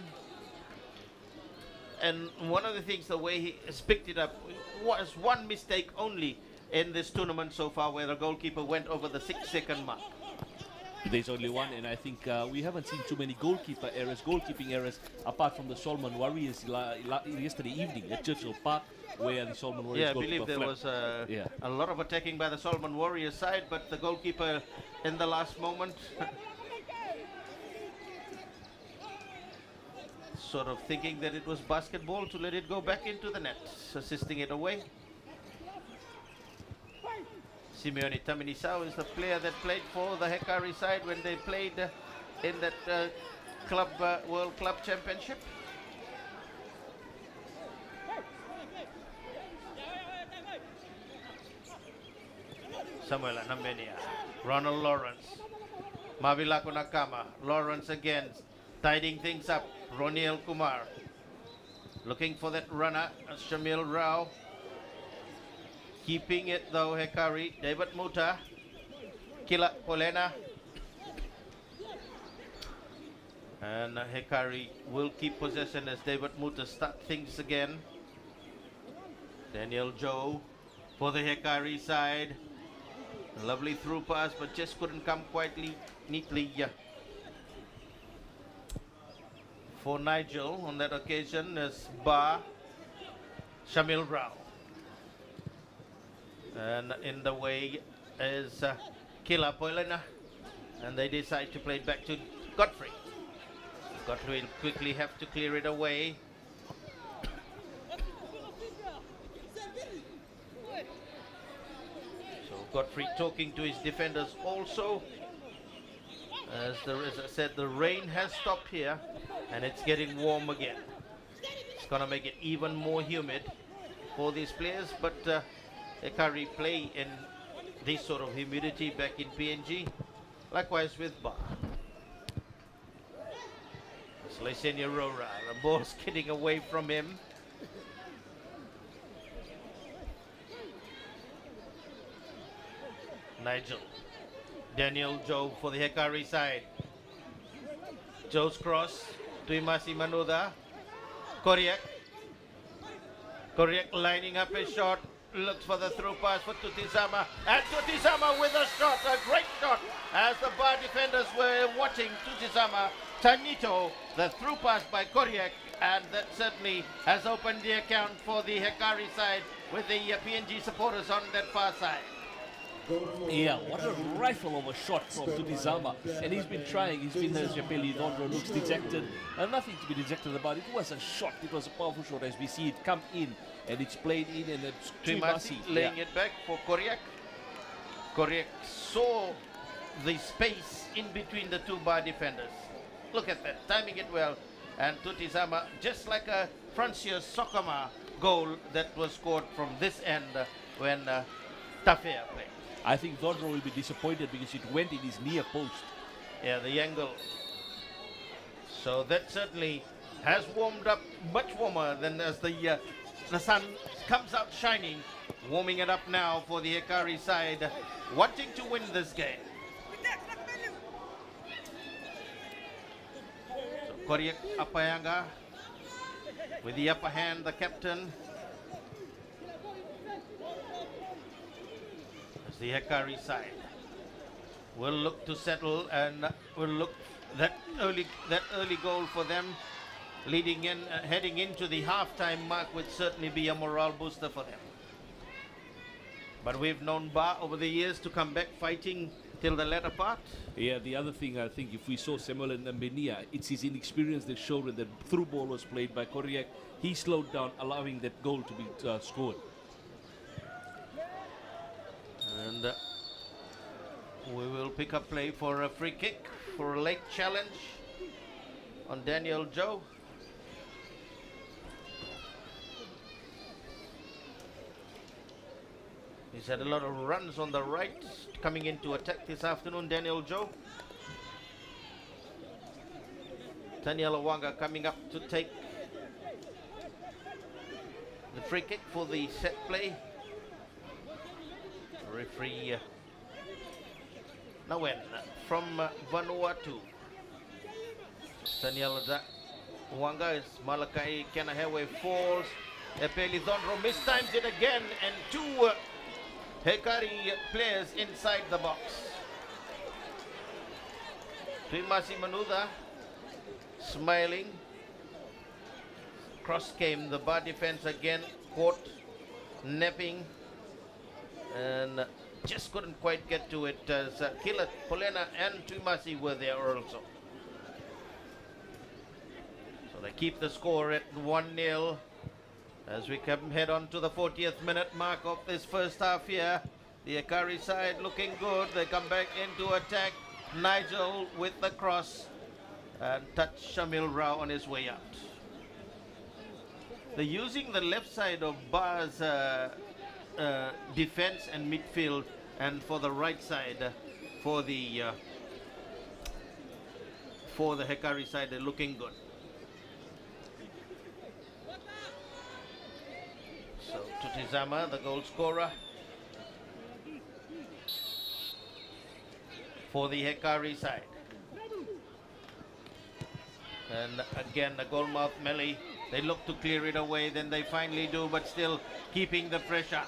And one of the things, the way he has picked it up, was one mistake only in this tournament so far, where the goalkeeper went over the 6-second mark. There's only one, and I think we haven't seen too many goalkeeping errors, apart from the Solomon Warriors yesterday evening at Churchill Park, where the Solomon Warriors goalkeeper there was a lot of attacking by the Solomon Warriors side, but the goalkeeper in the last moment sort of thinking that it was basketball to let it go back into the net, assisting it away. Simeone Taminisau is the player that played for the Hekari side when they played in that World Club Championship. Samuel Nambenia, Ronald Lawrence, Mavilako Nakama, Lawrence again, tidying things up. Roniel Kumar, looking for that runner, Shamil Rao. Keeping it though, Hekari, David Muta, Kila Polena. And Hekari will keep possession as David Muta start things again. Daniel Joe for the Hekari side. A lovely through pass, but just couldn't come quite neatly. For Nigel on that occasion is Ba Shamil Rao. And in the way is Kila Poilena, and they decide to play it back to Godfrey. Godfrey will quickly have to clear it away. So Godfrey talking to his defenders also. As I said, the rain has stopped here and it's getting warm again. It's going to make it even more humid for these players, but Hekari play in this sort of humidity back in PNG. Likewise with Bar. Slicenia Rora, the ball's getting away from him. Nigel. Daniel Joe for the Hekari side. Joe's cross. Tuimasi Manuda. Koryak. Koryak lining up his shot. Looks for the through pass for Tutizama. And Tutizama with a shot. A great shot. As the bar defenders were watching Tutizama. Tanito. The through pass by Koryak. And that certainly has opened the account for the Hekari side with the PNG supporters on that far side. Yeah, what a rifle of a shot from Tutizama. And he's been trying. He's been there as Japeli Dondro looks dejected. Nothing to be dejected about. It was a shot. It was a powerful shot as we see it come in. And it's played in and it's Tuimasi laying it back for Koryak. Koryak saw the space in between the two bar defenders. Look at that, timing it well. And Tutizama, just like a Francius Sokama goal that was scored from this end when Tafea played. I think Dondro will be disappointed because it went in his near post. Yeah, the angle. So that certainly has warmed up much warmer than as the sun comes out shining. Warming it up now for the Hekari side, wanting to win this game. So Koryak Apayanga with the upper hand, the captain. the Hekari side will look to settle and will look that early goal for them leading in heading into the halftime mark would certainly be a morale booster for them. But we've known Ba over the years to come back fighting till the latter part. Yeah, the other thing, I think, if we saw Samuel and Mbenia, it's his inexperience that showed when the through ball was played by Koriak. He slowed down, allowing that goal to be scored. And we will pick up play for a free kick for a late challenge on Daniel Joe. He's had a lot of runs on the right, coming into attack this afternoon, Daniel Joe. Daniel Awanga coming up to take the free kick for the set play. Referee Nawen from Vanuatu. Daniel Awanga is Malakai Kenahewe falls. Epeli Dhondro mistimes it again, and two Hekari players inside the box. Tuimasi Manuda smiling. Cross came, the bar defense again caught, napping, and just couldn't quite get to it as Kila Polena and Tuimasi were there also. So they keep the score at 1-0. As we head on to the 40th minute mark of this first half here, the Hekari side looking good. They come back into attack. Nigel with the cross and touch Shamil Rao on his way out. They're using the left side of Bar's defense and midfield, and for the right side for the Hekari side, they're looking good. So Tutizama, the goal scorer for the Hekari side. And again, the goalmouth melee, they look to clear it away, then they finally do, but still keeping the pressure.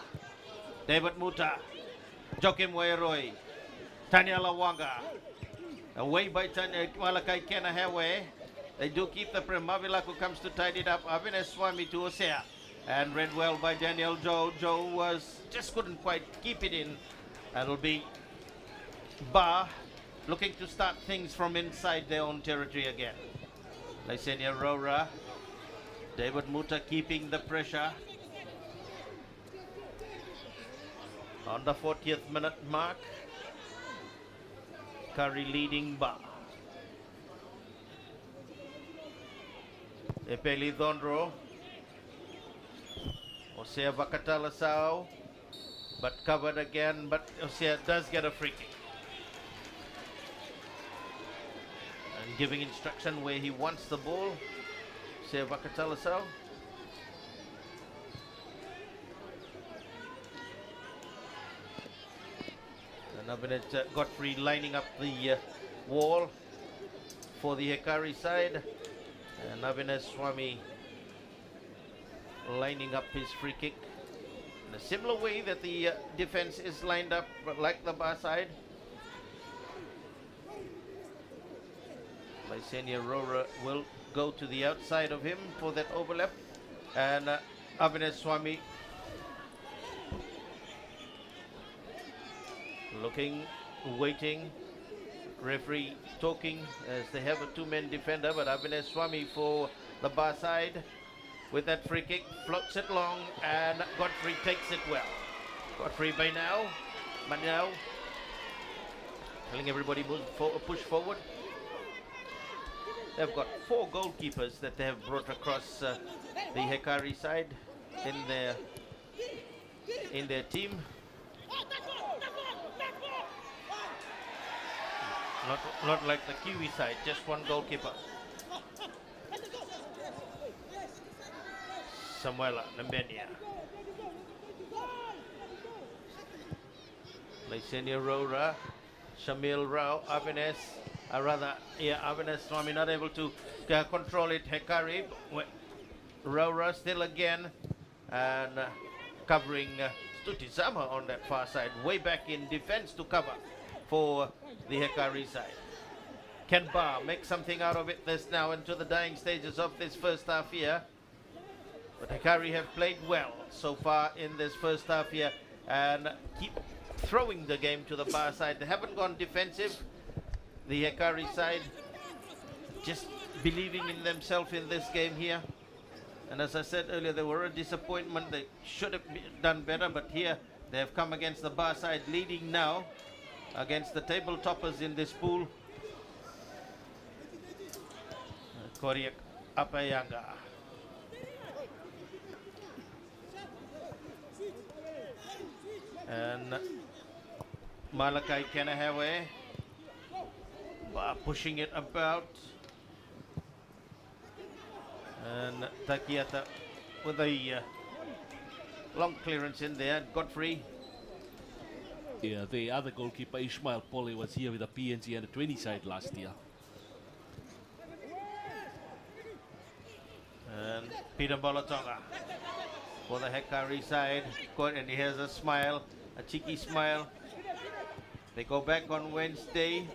David Muta, Joakim Wairoi, Tanya Lawanga, away by Malakai Kenahewe. They do keep the pressure. Mavilaku comes to tidy it up. Avines Swami to Osea. And read well by Daniel Joe. Joe just couldn't quite keep it in. That'll be Ba looking to start things from inside their own territory again. Lysenia Rora, David Muta keeping the pressure. On the 40th minute mark, Curry leading Ba. Epeli Dhondro. Osea Vakatalasao, but covered again, but Osea does get a free kick. And giving instruction where he wants the ball, Osea Vakatalasao. And Abinet Godfrey lining up the wall for the Hekari side, and Avines Swami lining up his free kick in a similar way that the defense is lined up, like the Bar side. Lysenia Rora will go to the outside of him for that overlap, and Avines Swami looking, waiting, referee talking as they have a two-man defender, but Avines Swami for the Bar side with that free kick, floats it long, and Godfrey takes it well. Godfrey by now, telling everybody push forward. They've got 4 goalkeepers that they have brought across the Hekari side in their team. Not like the Kiwi side, just 1 goalkeeper. Samuela Mbenia. Lysenia Rora, Shamil Rao, Avines, Avines Swami not able to control it. Hekari, Rora still again, and covering Tutizama on that far side, way back in defense to cover for the Hekari side. Can Ba make something out of it this now into the dying stages of this first half here? But Hekari have played well so far in this first half here and keep throwing the game to the Ba side. They haven't gone defensive. The Hekari side just believing in themselves in this game here. And as I said earlier, they were a disappointment. They should have done better, but here they have come against the Ba side, leading now against the table toppers in this pool. Koriak Apayanga. And Malakai Kenahawe pushing it about. And Takiata with a long clearance in there. Godfrey. Yeah, the other goalkeeper, Ishmael Poli, was here with the PNG and the 20 side last year. And Peter Bolatonga for the Hekari side. And he has a smile, a cheeky smile. They go back on Wednesday.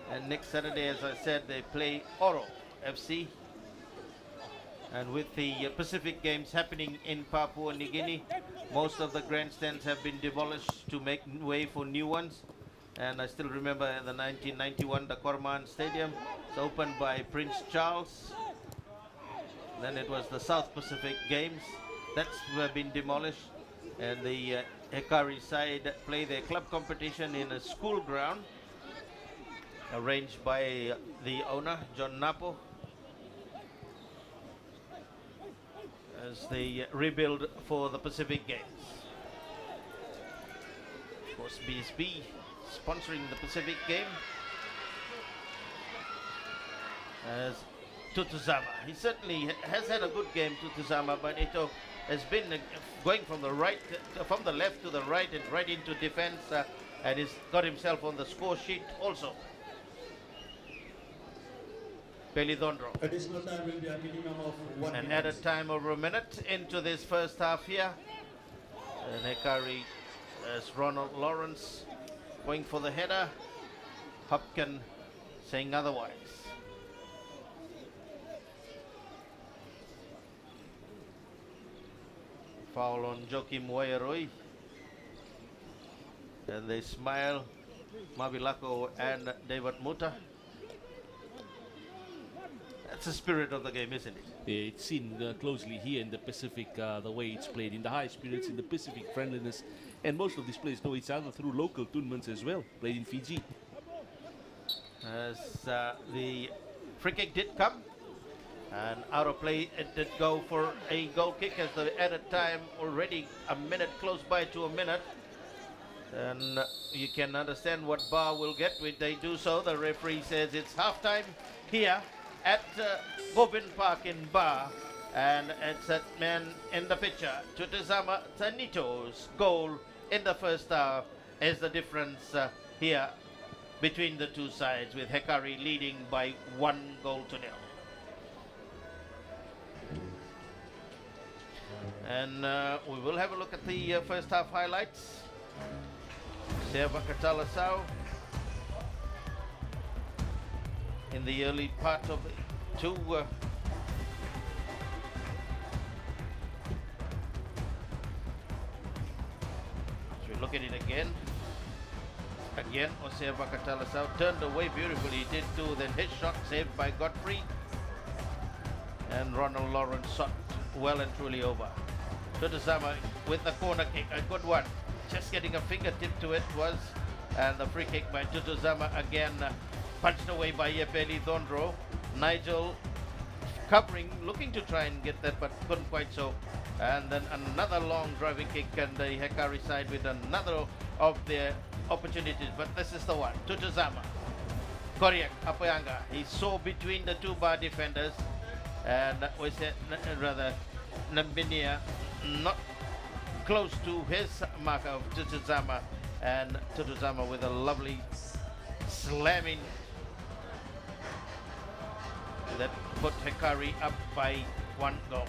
And next Saturday, as I said, they play Oro FC. And with the Pacific Games happening in Papua New Guinea, most of the grandstands have been demolished to make way for new ones. And I still remember the 1991 the Korman Stadium. It's opened by Prince Charles. Then it was the South Pacific Games. That's been demolished. And the Hekari side play their club competition in a school ground arranged by the owner, John Napo, as they rebuild for the Pacific Games. Of course, BSB sponsoring the Pacific Game as Tutuzama. He certainly has had a good game, Tutuzama, but it has been going from the right, from the left to the right and right into defense, and he's got himself on the score sheet also. Pelidondro. Additional time will be a minimum of 1 An minute. added time over a minute into this first half here. And Hekari as Ronald Lawrence going for the header. Hopkin saying otherwise. Foul on Joakim Wairoi. And they smile, Mavilako and David Muta. That's the spirit of the game, isn't it? It's seen closely here in the Pacific, the way it's played, in the high spirits, in the Pacific friendliness. And most of these players know each other through local tournaments as well, played in Fiji. As the free kick did come, and out of play it did go for a goal kick as the added time already a minute, close by to a minute. And you can understand what Ba will get when they do so. The referee says it's half-time here at Govind Park in Ba, and it's that man in the picture, Tutuzama Tanito's goal in the first half is the difference here between the two sides, with Hekari leading by 1 goal to 0. And we will have a look at the first half highlights. Seva Katalasau in the early part of the two. So we look at it again. Again, Oseva Katalasau turned away beautifully. He did too. Then his shot saved by Godfrey. And Ronald Lawrence shot well and truly over. Tutuzama with the corner kick. A good one. Just getting a fingertip to it was. And the free kick by Tutuzama again. Punched away by Yepeli Dondro. Nigel covering, looking to try and get that, but couldn't quite so. And then another long driving kick, and the Hekari side with another of their opportunities. But this is the one. Tutuzama. Koriak Apayanga. He saw between the two Ba defenders. And we said, rather, Nambinia not close to his marker of Tutuzama. And Tutuzama with a lovely slamming that put Hekari up by 1 goal.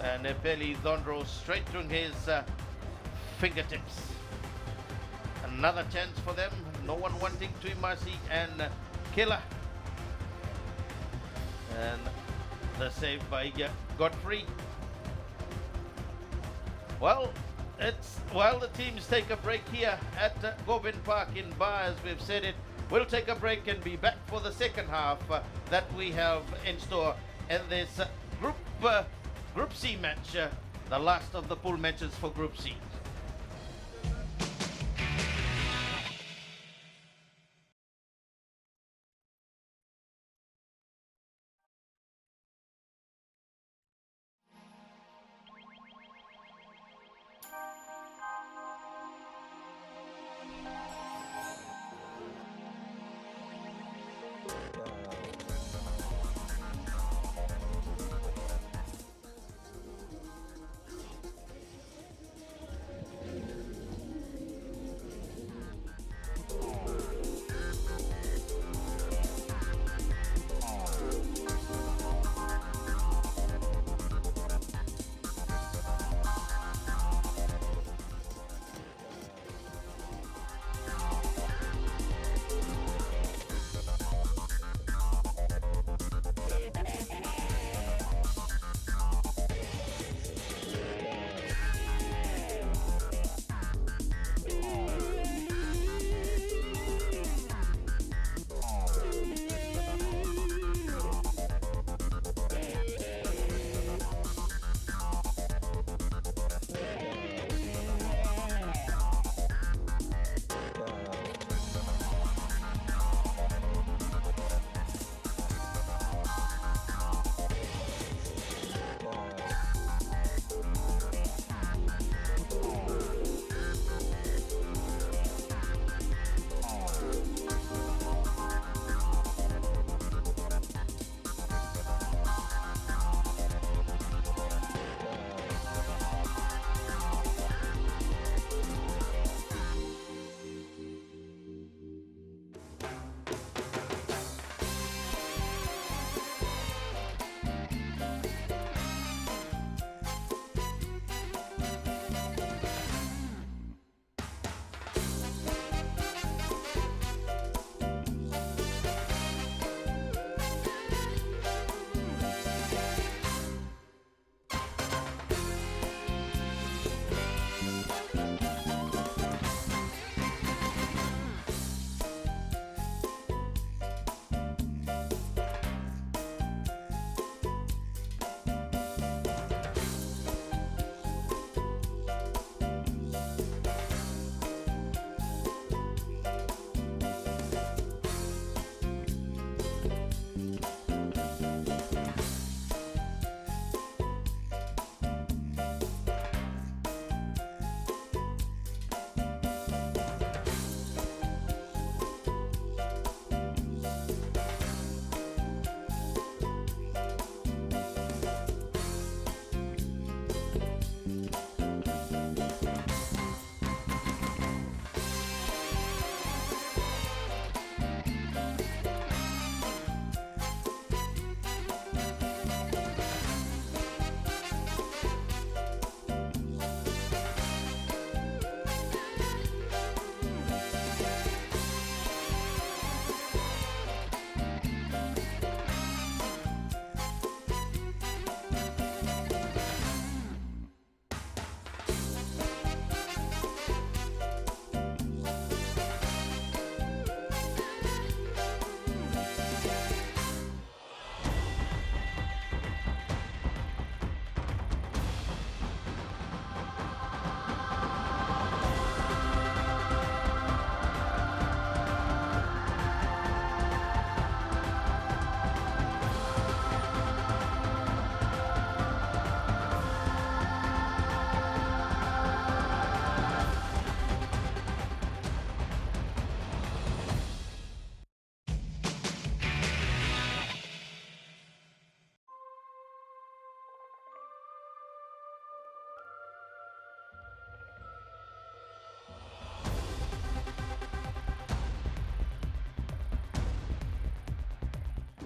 And Epeli Dondro straight through his fingertips. Another chance for them. No one wanting Tuimasi and Killer. And the save by Godfrey. Well, it's while the teams take a break here at Govind Park in Ba, as we've said it. We'll take a break and be back for the second half that we have in store in this Group C match, the last of the pool matches for Group C.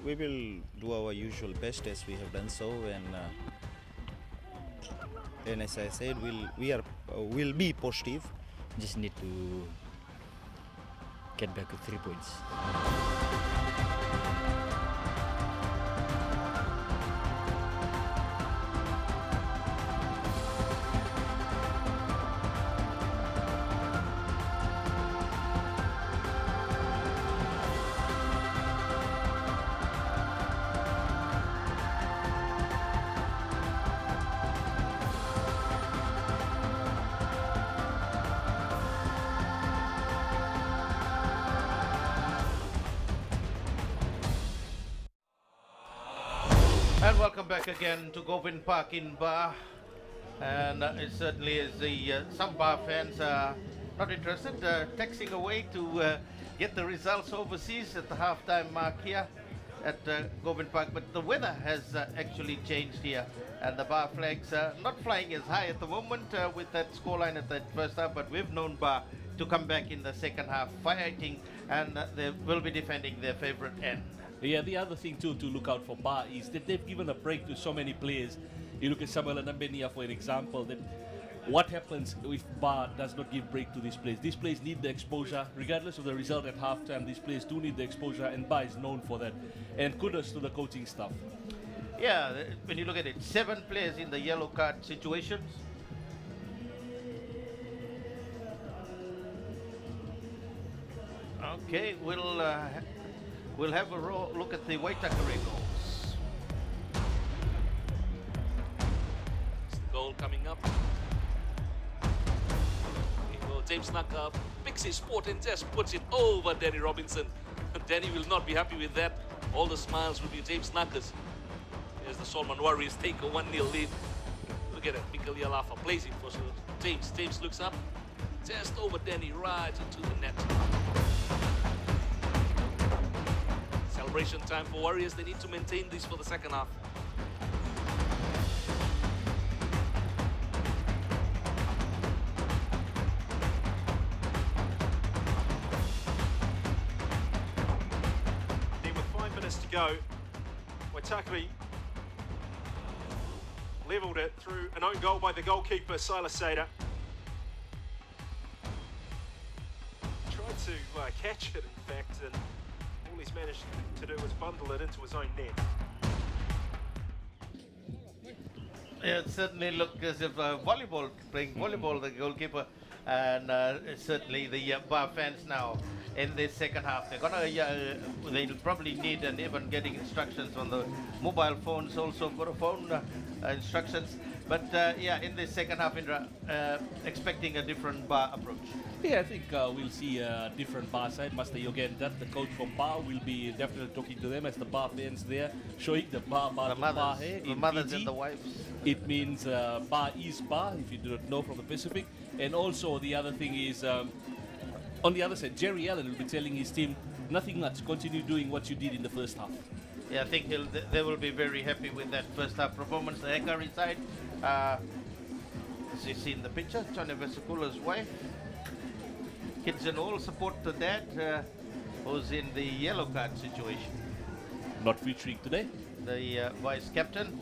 We will do our usual best as we have done so, and And as I said, we'll be positive. Just need to get back to 3 points. And welcome back again to Govind Park in Ba. And it certainly is some Ba fans are not interested, texting away to get the results overseas at the halftime mark here at Govind Park. But the weather has actually changed here, and the Ba flags are not flying as high at the moment with that scoreline at the first half. But we've known Ba to come back in the second half, fighting, and they will be defending their favorite end. Yeah, the other thing too to look out for Ba is that they've given a break to so many players. You look at Samuel Anambenia for an example, that what happens if Ba does not give break to these players? These players need the exposure, regardless of the result at halftime. These players do need the exposure, and Ba is known for that. And kudos to the coaching staff. Yeah, when you look at it, 7 players in the yellow card situations. Okay, we'll have a look at the Waitakere goals. Goal coming up. Well, James Naka picks his sport and just puts it over Danny Robinson. Danny will not be happy with that. All the smiles will be James Naka's. Here's the Solomon Warriors take a 1-0 lead. Look at it, Mikael Yalafa plays it for James. James looks up, just over Danny, right into the net. Celebration time for Warriors. They need to maintain this for the second half. Then with 5 minutes to go, Waitakere levelled it through an own goal by the goalkeeper, Silas Sada. Tried to catch it, in fact, and all he's managed to do is bundle it into his own net. Yeah, it certainly looked as if playing volleyball, the goalkeeper, and certainly the Ba fans now in this second half. They're gonna, they'll probably need, and even getting instructions on the mobile phones also for a phone instructions. But yeah, in this second half, Indra, expecting a different Ba approach. Yeah, I think we'll see a different Ba side. Master Yogenda, the coach from Ba, will be definitely talking to them as the Ba fans there, showing the Ba The mothers and the wives. It means Ba is Ba, if you do not know, from the Pacific. And also the other thing is, on the other side, Jerry Allen will be telling his team, nothing much, continue doing what you did in the first half. Yeah, I think they will be very happy with that first half performance. The Hekari side, as you see in the picture, Johnny Vesicula's wife. Kids and all support the dad, who's in the yellow card situation. Not featuring today. The vice captain.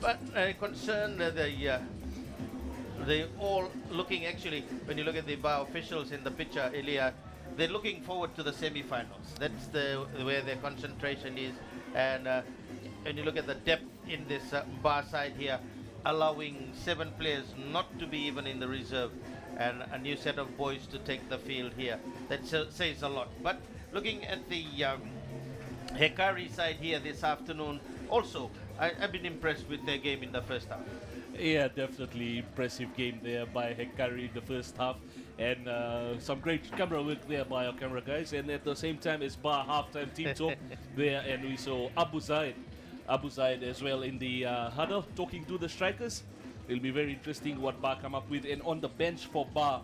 But concerned they all looking, actually, when you look at the Ba officials in the picture, Elia, they're looking forward to the semi-finals. That's where their concentration is. And when you look at the depth in this Ba side here, allowing 7 players not to be even in the reserve, and a new set of boys to take the field here, that says a lot. But looking at the Hekari side here this afternoon, also, I've been impressed with their game in the first half. Yeah, definitely impressive game there by Hekari in the first half, and some great camera work there by our camera guys. And at the same time, as Ba halftime team talk there, and we saw Abu Zaid as well in the huddle talking to the strikers. It'll be very interesting what Ba come up with. And on the bench for Ba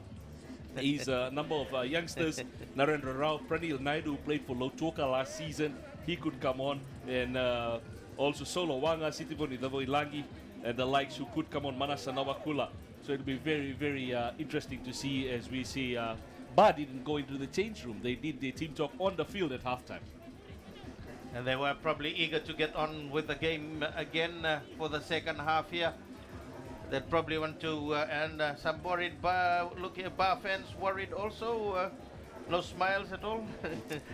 is a number of youngsters. Narendra Rao, Pranil Naidu, who played for Lautoka last season. He could come on, and also Solo Wanga, Sitivoni Ilangi, and the likes who could come on, Manasa Nawakula. So it'll be very, very interesting to see as we see Ba didn't go into the change room. They did the team talk on the field at halftime. And they were probably eager to get on with the game again for the second half here. that probably want to, and some worried bar, bar fans worried also. No smiles at all.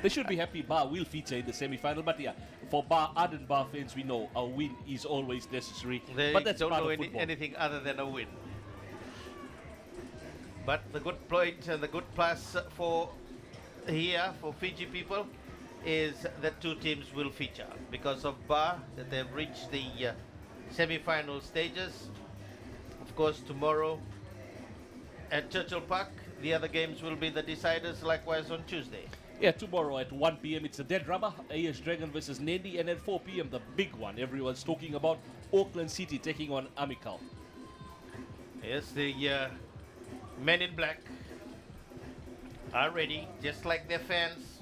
They should be happy Bar will feature in the semi-final, but yeah, for Bar ardent Bar fans, we know a win is always necessary. They but that's don't part know of football. anything other than a win. But the good point and the good plus for here for Fiji people is that two teams will feature because of Bar that they've reached the semi-final stages. Of course, tomorrow at Churchill Park, the other games will be the deciders, likewise on Tuesday. Yeah, tomorrow at 1 p.m. it's a dead rubber, AS Dragon versus Nandi, and at 4 p.m. the big one everyone's talking about, Auckland City taking on Amical. Yes, the men in black are ready, just like their fans.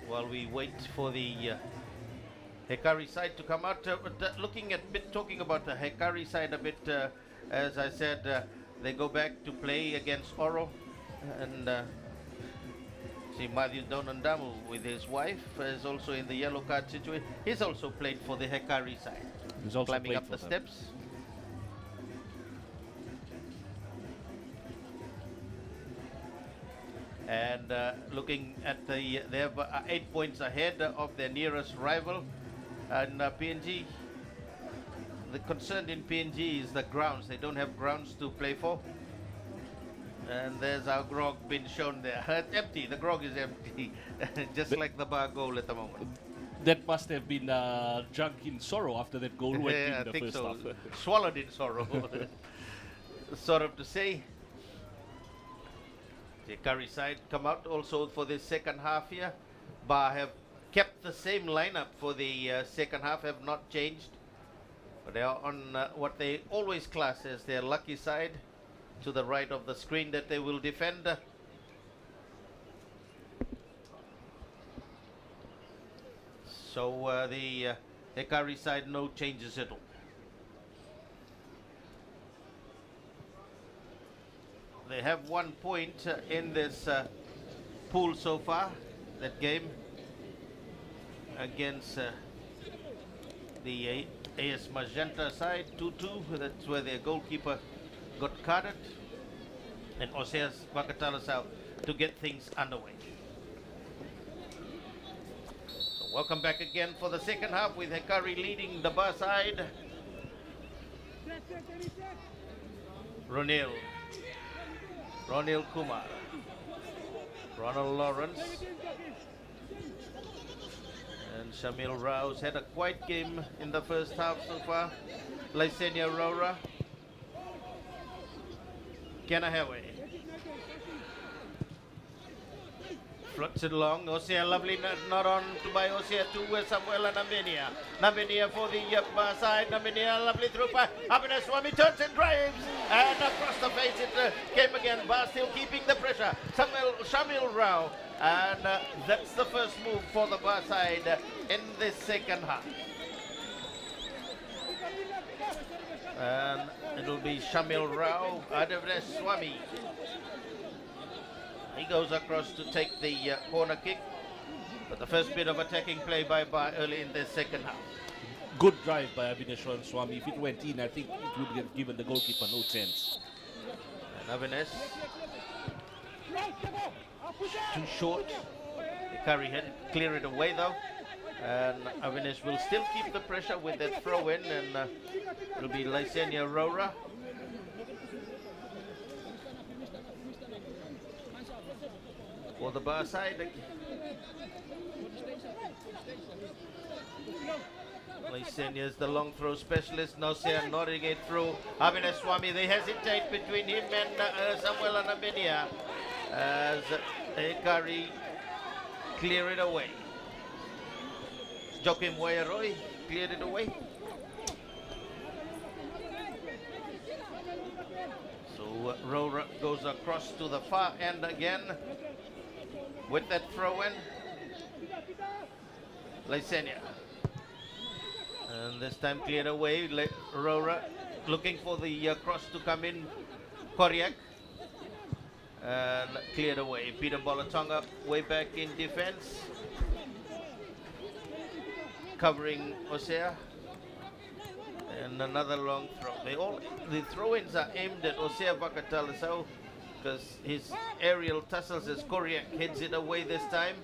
While we wait for the Hekari side to come out, talking about the Hekari side a bit, as I said, they go back to play against Oro, and see Matthew Donandamu with his wife is also in the yellow card situation. He's also played for the Hekari side. He's also climbing up the them. steps. And looking at they have 8 points ahead of their nearest rival, and PNG. The concern in PNG is the grounds. They don't have grounds to play for. And there's our grog being shown there. It's empty. The grog is empty, just like the Bar goal at the moment. That must have been drunk in sorrow after that goal went in I the think first so. half. Swallowed in sorrow. Sort of to say. The Curry side come out also for the second half here. Bar have kept the same lineup for the second half, have not changed. But they are on what they always class as their lucky side, to the right of the screen that they will defend. So the Hekari side, no changes at all. They have 1 point in this pool so far, that game against the AS Magenta side, 2-2. That's where their goalkeeper got carded, and Oseas Bakatalas out to get things underway. So welcome back again for the second half with Hekari leading the Bar side. Ronil Kumar, Ronald Lawrence, and Shamil Rao's had a quiet game in the first half so far. Lysenia Rora, Kenahewe, floats it along. Osea, lovely, not on to by Osea to Samuel and Naminia. Naminia for the Bar side. Naminia, lovely through by Abhinay Swami, turns and drives, and across the face it came again. Bar still keeping the pressure. Shamil Rao, and that's the first move for the Bar side in this second half. And it'll be Shamil Rao, Abhinay Swami. He goes across to take the corner kick, but the first bit of attacking play by Bar early in the second half. Good drive by Abhinay Swami. If it went in, I think it would have given the goalkeeper no chance. And Abhinay, too short. Hekari had to clear it away though, and Abhinay will still keep the pressure with that throw in, and it'll be Lysenia Rora. For the Bar side, Lysenia is the long throw specialist. Nosea nodding it through. Abhinay Swami, they hesitate between him and Samuel and Aminia as Hekari clear it away. Joaquim Wayaroy cleared it away. So Rora goes across to the far end again with that throw in. Lysenia. And this time cleared away. Rora looking for the cross to come in. Koriak. And cleared away. Peter Bolatonga way back in defense. Covering Osea. And another long throw. The throw-ins are aimed at Osea Vakatalasau because his aerial tussles as Koriak heads it away this time.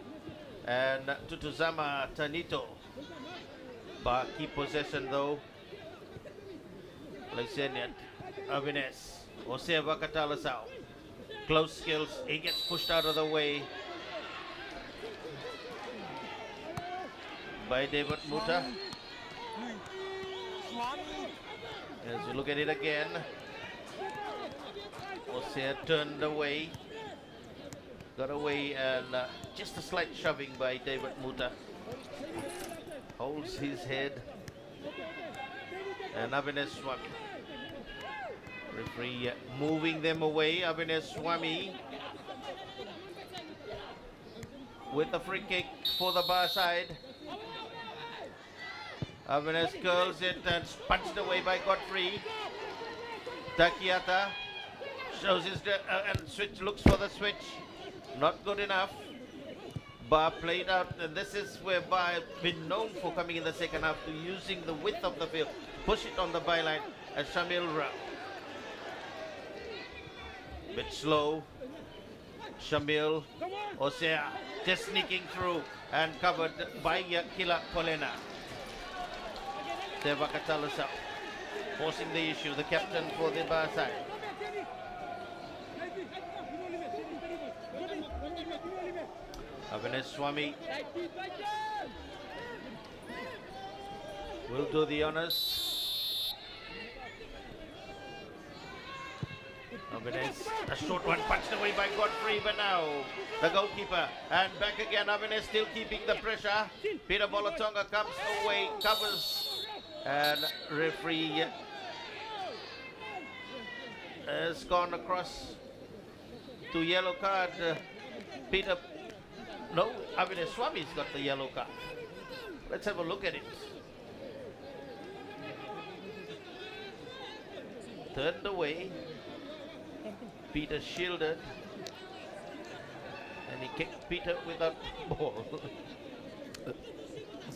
And Tutuzama Tanito. Bar keep possession though. Lyseniat Avines. Osea Vakatalasau. Close skills. He gets pushed out of the way by David Muta. As we look at it again, Osea turned away, got away, and just a slight shoving by David Muta. Holds his head, and Avines Swami. Referee moving them away. Avines Swami with the free kick for the bar side. Avines curls it and punched away by Godfrey. Takiata shows his and switch, looks for the switch. Not good enough. Bar played out, and this is where Bar has been known for coming in the second half to using the width of the field. Push it on the byline as Shamil Rao. Bit slow. Shamil Osea just sneaking through and covered by Kila Kolena. Vakatalasau forcing the issue, the captain for the bar side. Avines Swami will do the honors. Avines, a short one punched away by Godfrey, but now the goalkeeper, and back again. Avines still keeping the pressure. Peter Bolatonga comes away, covers. And referee has gone across to yellow card. Peter, no, Avines Swami's got the yellow card. Let's have a look at it. Turned away. Peter shielded. And he kicked Peter without ball.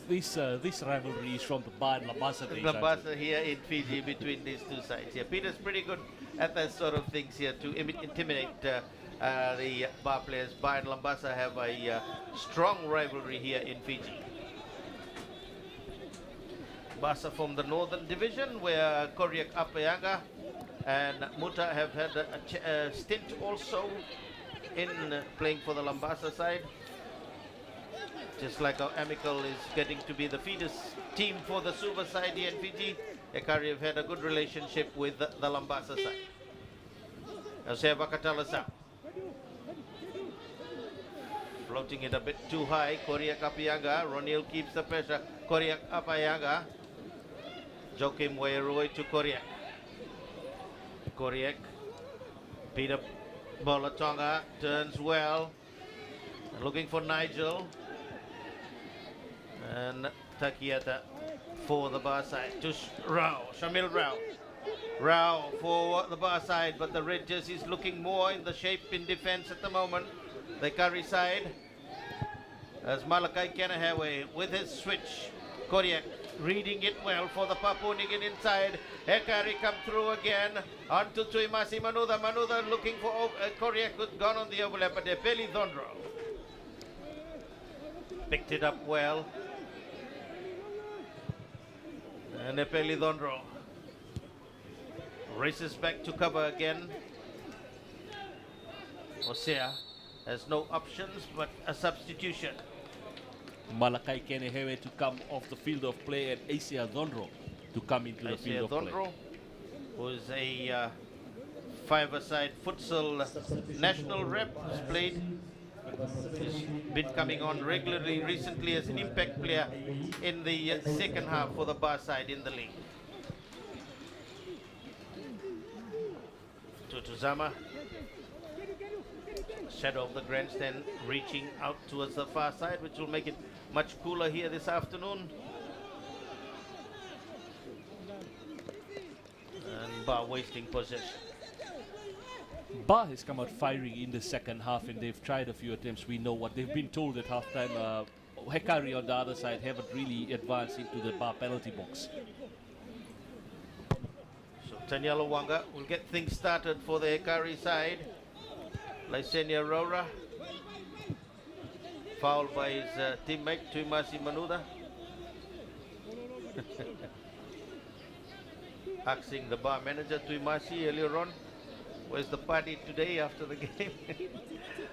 This rivalry is from the Bar and Lambasa days. Lambasa here in Fiji between these two sides. Yeah, Peter's pretty good at that sort of things here to intimidate the Bar players. Bar and Lambasa have a strong rivalry here in Fiji. Basa from the Northern Division, where Koriak Apayanga and Muta have had a stint also in playing for the Lambasa side. Just like our Amical is getting to be the feeder team for the Suva side here in Fiji, Hekari have had a good relationship with the Lambasa side. Osea Vakatalasau. Floating it a bit too high. Koriak Apayanga. Ronil keeps the pressure. Koriak Apayanga. Joakim Wairoi to Koriak. Koriak. Peter Bolatonga turns well. Looking for Nigel. And Takiata for the bar side to Rao, Shamil Rao. Rao for the bar side, but the red jersey is looking more in the shape in defense at the moment. The Hekari side as Malakai Kenahawe with his switch. Koriak reading it well for the Papua New Guinea inside. Hekari come through again onto Tuimasi Manuda. Manuda looking for Koriak, who's gone on the overlap, but Epeli Dhondro picked it up well. And Epeli Dhondro races back to cover again. Osea has no options but a substitution. Malakai Kenehewe to come off the field of play, and Asia Dhondro to come into the field of play. Who is a five-a-side futsal national rep, has played. He's been coming on regularly recently as an impact player in the second half for the bar side in the league. Tutuzama, shadow of the grandstand, reaching out towards the far side, which will make it much cooler here this afternoon. And Bar wasting possession. Bar has come out firing in the second half, and they've tried a few attempts. We know what they've been told at halftime. Hekari on the other side haven't really advanced into the Bar penalty box. Tanyala Wanga will get things started for the Hekari side. Lysenia Rora, fouled by his teammate Tuimasi Manuda. Asking the bar manager Tuimasi earlier on, where's the party today after the game?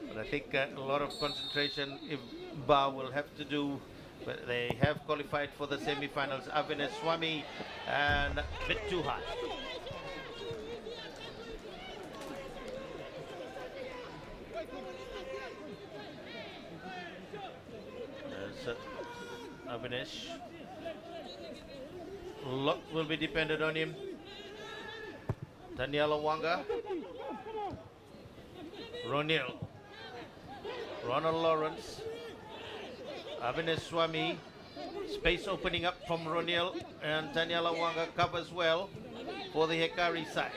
But I think a lot of concentration if bar will have to do. But they have qualified for the semi-finals. Avinash Swami, and a bit too high. There's Avinash. Lot will be dependent on him. Tanyala Wanga. Ronil. Ronald Lawrence. Avinash Swami. Space opening up from Ronil, and Tanyala Wanga covers well for the Hekari side.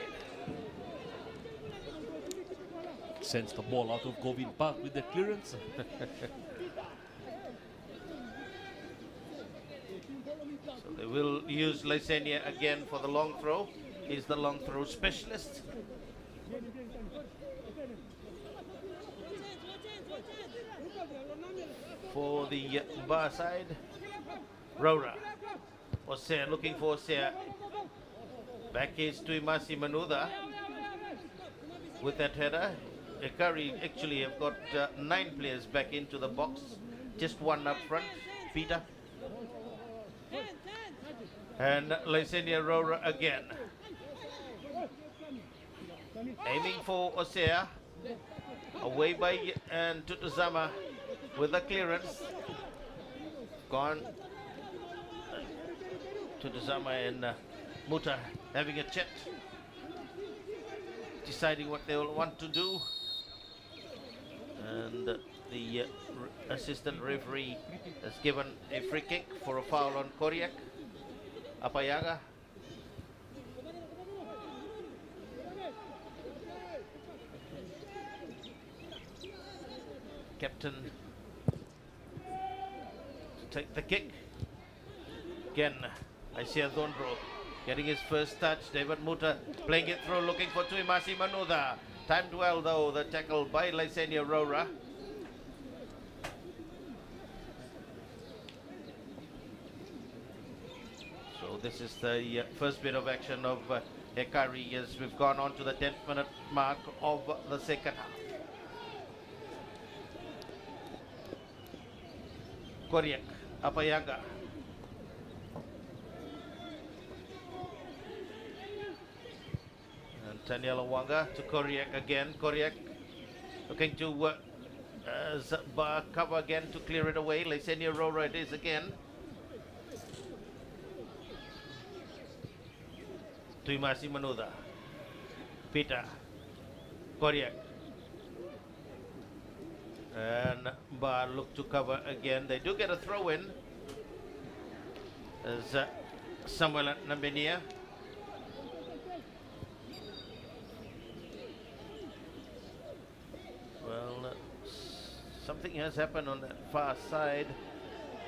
Sends the ball out of Govind Park with the clearance. So they will use Lysenia again for the long throw. He's the long throw specialist. For the bar side, Rora. Osea looking for Osea. Back is Tuimasi Manuda with that header. Hekari actually have got 9 players back into the box. Just one up front, Peter. And Lysenia Rora again. Aiming for Osea. Away by and Tutuzama with the clearance. Gone. Tutuzama and Muta having a chat. Deciding what they will want to do. And the assistant referee has given a free kick for a foul on Koriak. Apayaga. Captain to take the kick. Again, Asia Dhondro getting his first touch. David Muta playing it through, looking for Tuimasi Manuda. Timed well though, the tackle by Lysenia Rora. So this is the first bit of action of Hekari as we've gone on to the 10th minute mark of the second half. Koriak, Apayaga. And Tanyala Wanga to Koriak again. Koriak looking to cover again to clear it away. Lysenia Rora it is again. Tuimasi Manuda. Peter. Koriak. And Bar look to cover again. They do get a throw in as Samuel Nambenia. Well, something has happened on that far side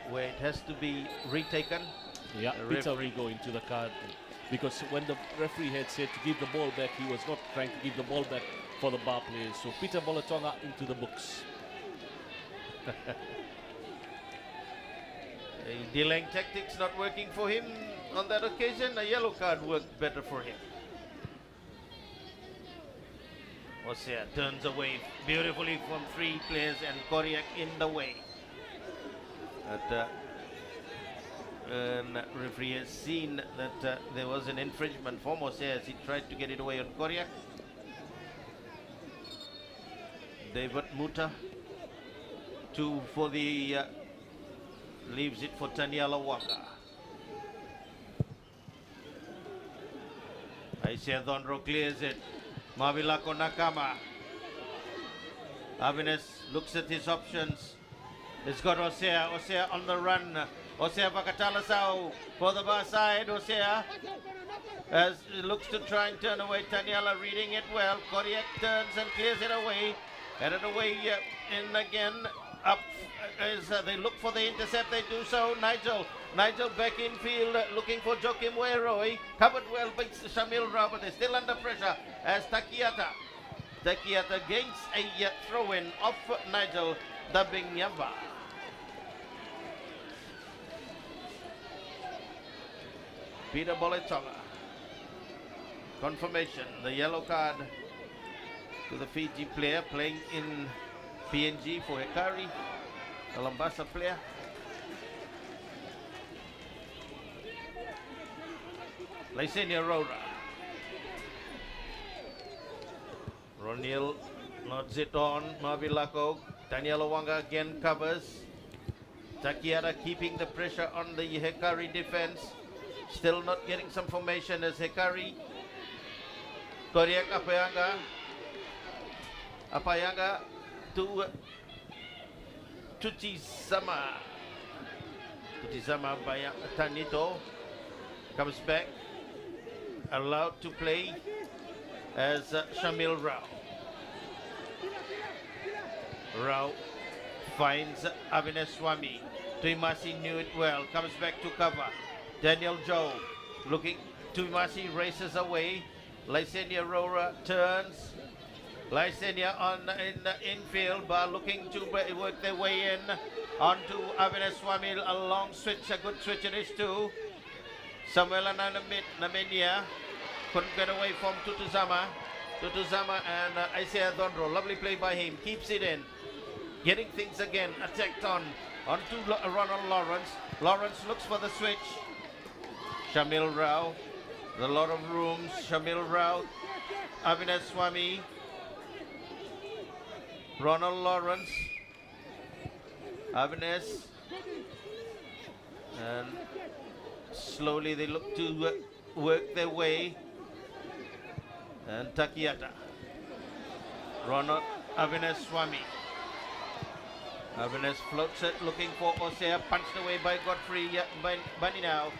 where it has to be retaken. Yeah, Peter will go into the card because when the referee had said to give the ball back, he was not trying to give the ball back for the bar players. So Peter Bolatonga into the books. Delaying tactics not working for him on that occasion. A yellow card worked better for him. Osea turns away beautifully from 3 players and Koriak in the way. And referee has seen that there was an infringement from Osea as he tried to get it away on Koriak. David Muta. 2 for the leaves it for Tanyala Wanga. Aisia Dhondro clears it. Mavilako Nakama. Avinash looks at his options. He's got Osea. Osea on the run. Osea Vakatalasau for the bar side. Osea as looks to try and turn away. Tanyala reading it well. Koriak turns and clears it away. Headed away in again. Up as they look for the intercept, they do so. Nigel Nigel back in field, looking for Joachim Weroy. Covered well by Shamil Rao, but they're still under pressure as Takiata gains a throw-in off Nigel Dabinyamba. Peter Boletonga. Confirmation, the yellow card to the Fiji player playing in PNG for Hekari, the Lambasa player. Lysenia Rora. Ronil nods it on. Mavilako. Daniel Wanga again covers. Takiara keeping the pressure on the Hekari defense. Still not getting some formation as Hekari. Koriak Apayanga to Tutizama. Tutizama by Tanito. Comes back. Allowed to play as Shamil Rao. Rao finds Avineswamy. Tuimasi knew it well. Comes back to cover. Daniel Joe looking. Tuimasi races away. Lysenia Rora turns. Lysenia on in the infield, but looking to work their way in onto Avineswamy. A long switch, a good switch it is too. Samuel Namenia couldn't get away from Tutuzama. Tutuzama and Isaiah Dondro. Lovely play by him. Keeps it in. Getting things again. Attacked onto Ronald Lawrence. Lawrence looks for the switch. Shamil Rao. There's a lot of rooms. Shamil Rao. Avineswamy. Ronald Lawrence. Avines. And slowly they look to work their way. And Takiata. Ronald Avineswamy. Avines floats it, looking for Osea, punched away by Godfrey Baninao.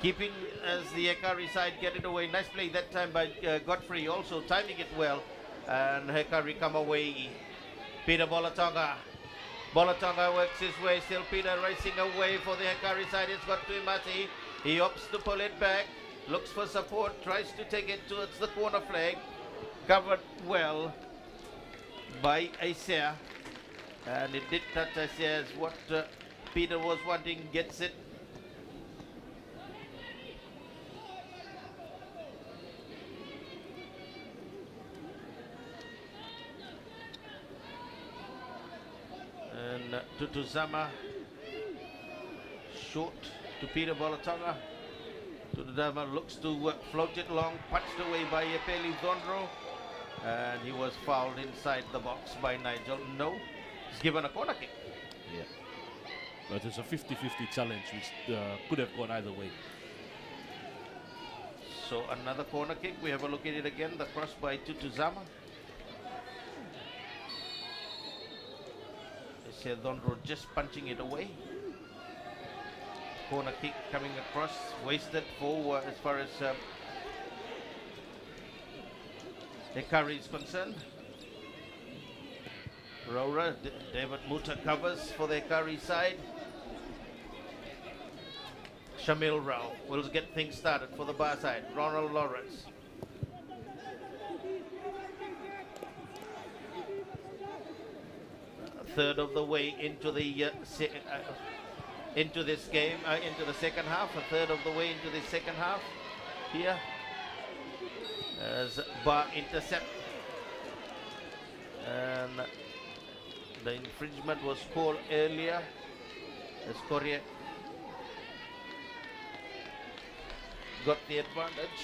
Keeping as the Hekari side get it away. Nice play that time by Godfrey, also timing it well. And Hekari come away. Peter Bolatonga. Bolatonga works his way, still Peter racing away for the Hekari side. It's got Tuimasi. He opts to pull it back. Looks for support, tries to take it towards the corner flag. Covered well by Isaiah. And it did touch Isaiah as what Peter was wanting, gets it. And Tutuzama short to Peter Bolatonga. Tutuzama looks to float it long, punched away by Epeli Dondro. And he was fouled inside the box by Nigel. No, he's given a corner kick. Yeah. But it's a 50-50 challenge which could have gone either way. So another corner kick. We have a look at it again. The cross by Tutuzama. Dondro just punching it away. Corner kick coming across, wasted for as far as Hekari is concerned. Rora, David Muta covers for the Hekari side. Shamil Rao will get things started for the bar side. Ronald Lawrence. Third of the way into the into this game, into the second half. A third of the way into the second half here as bar intercept, and the infringement was called earlier as Korea got the advantage.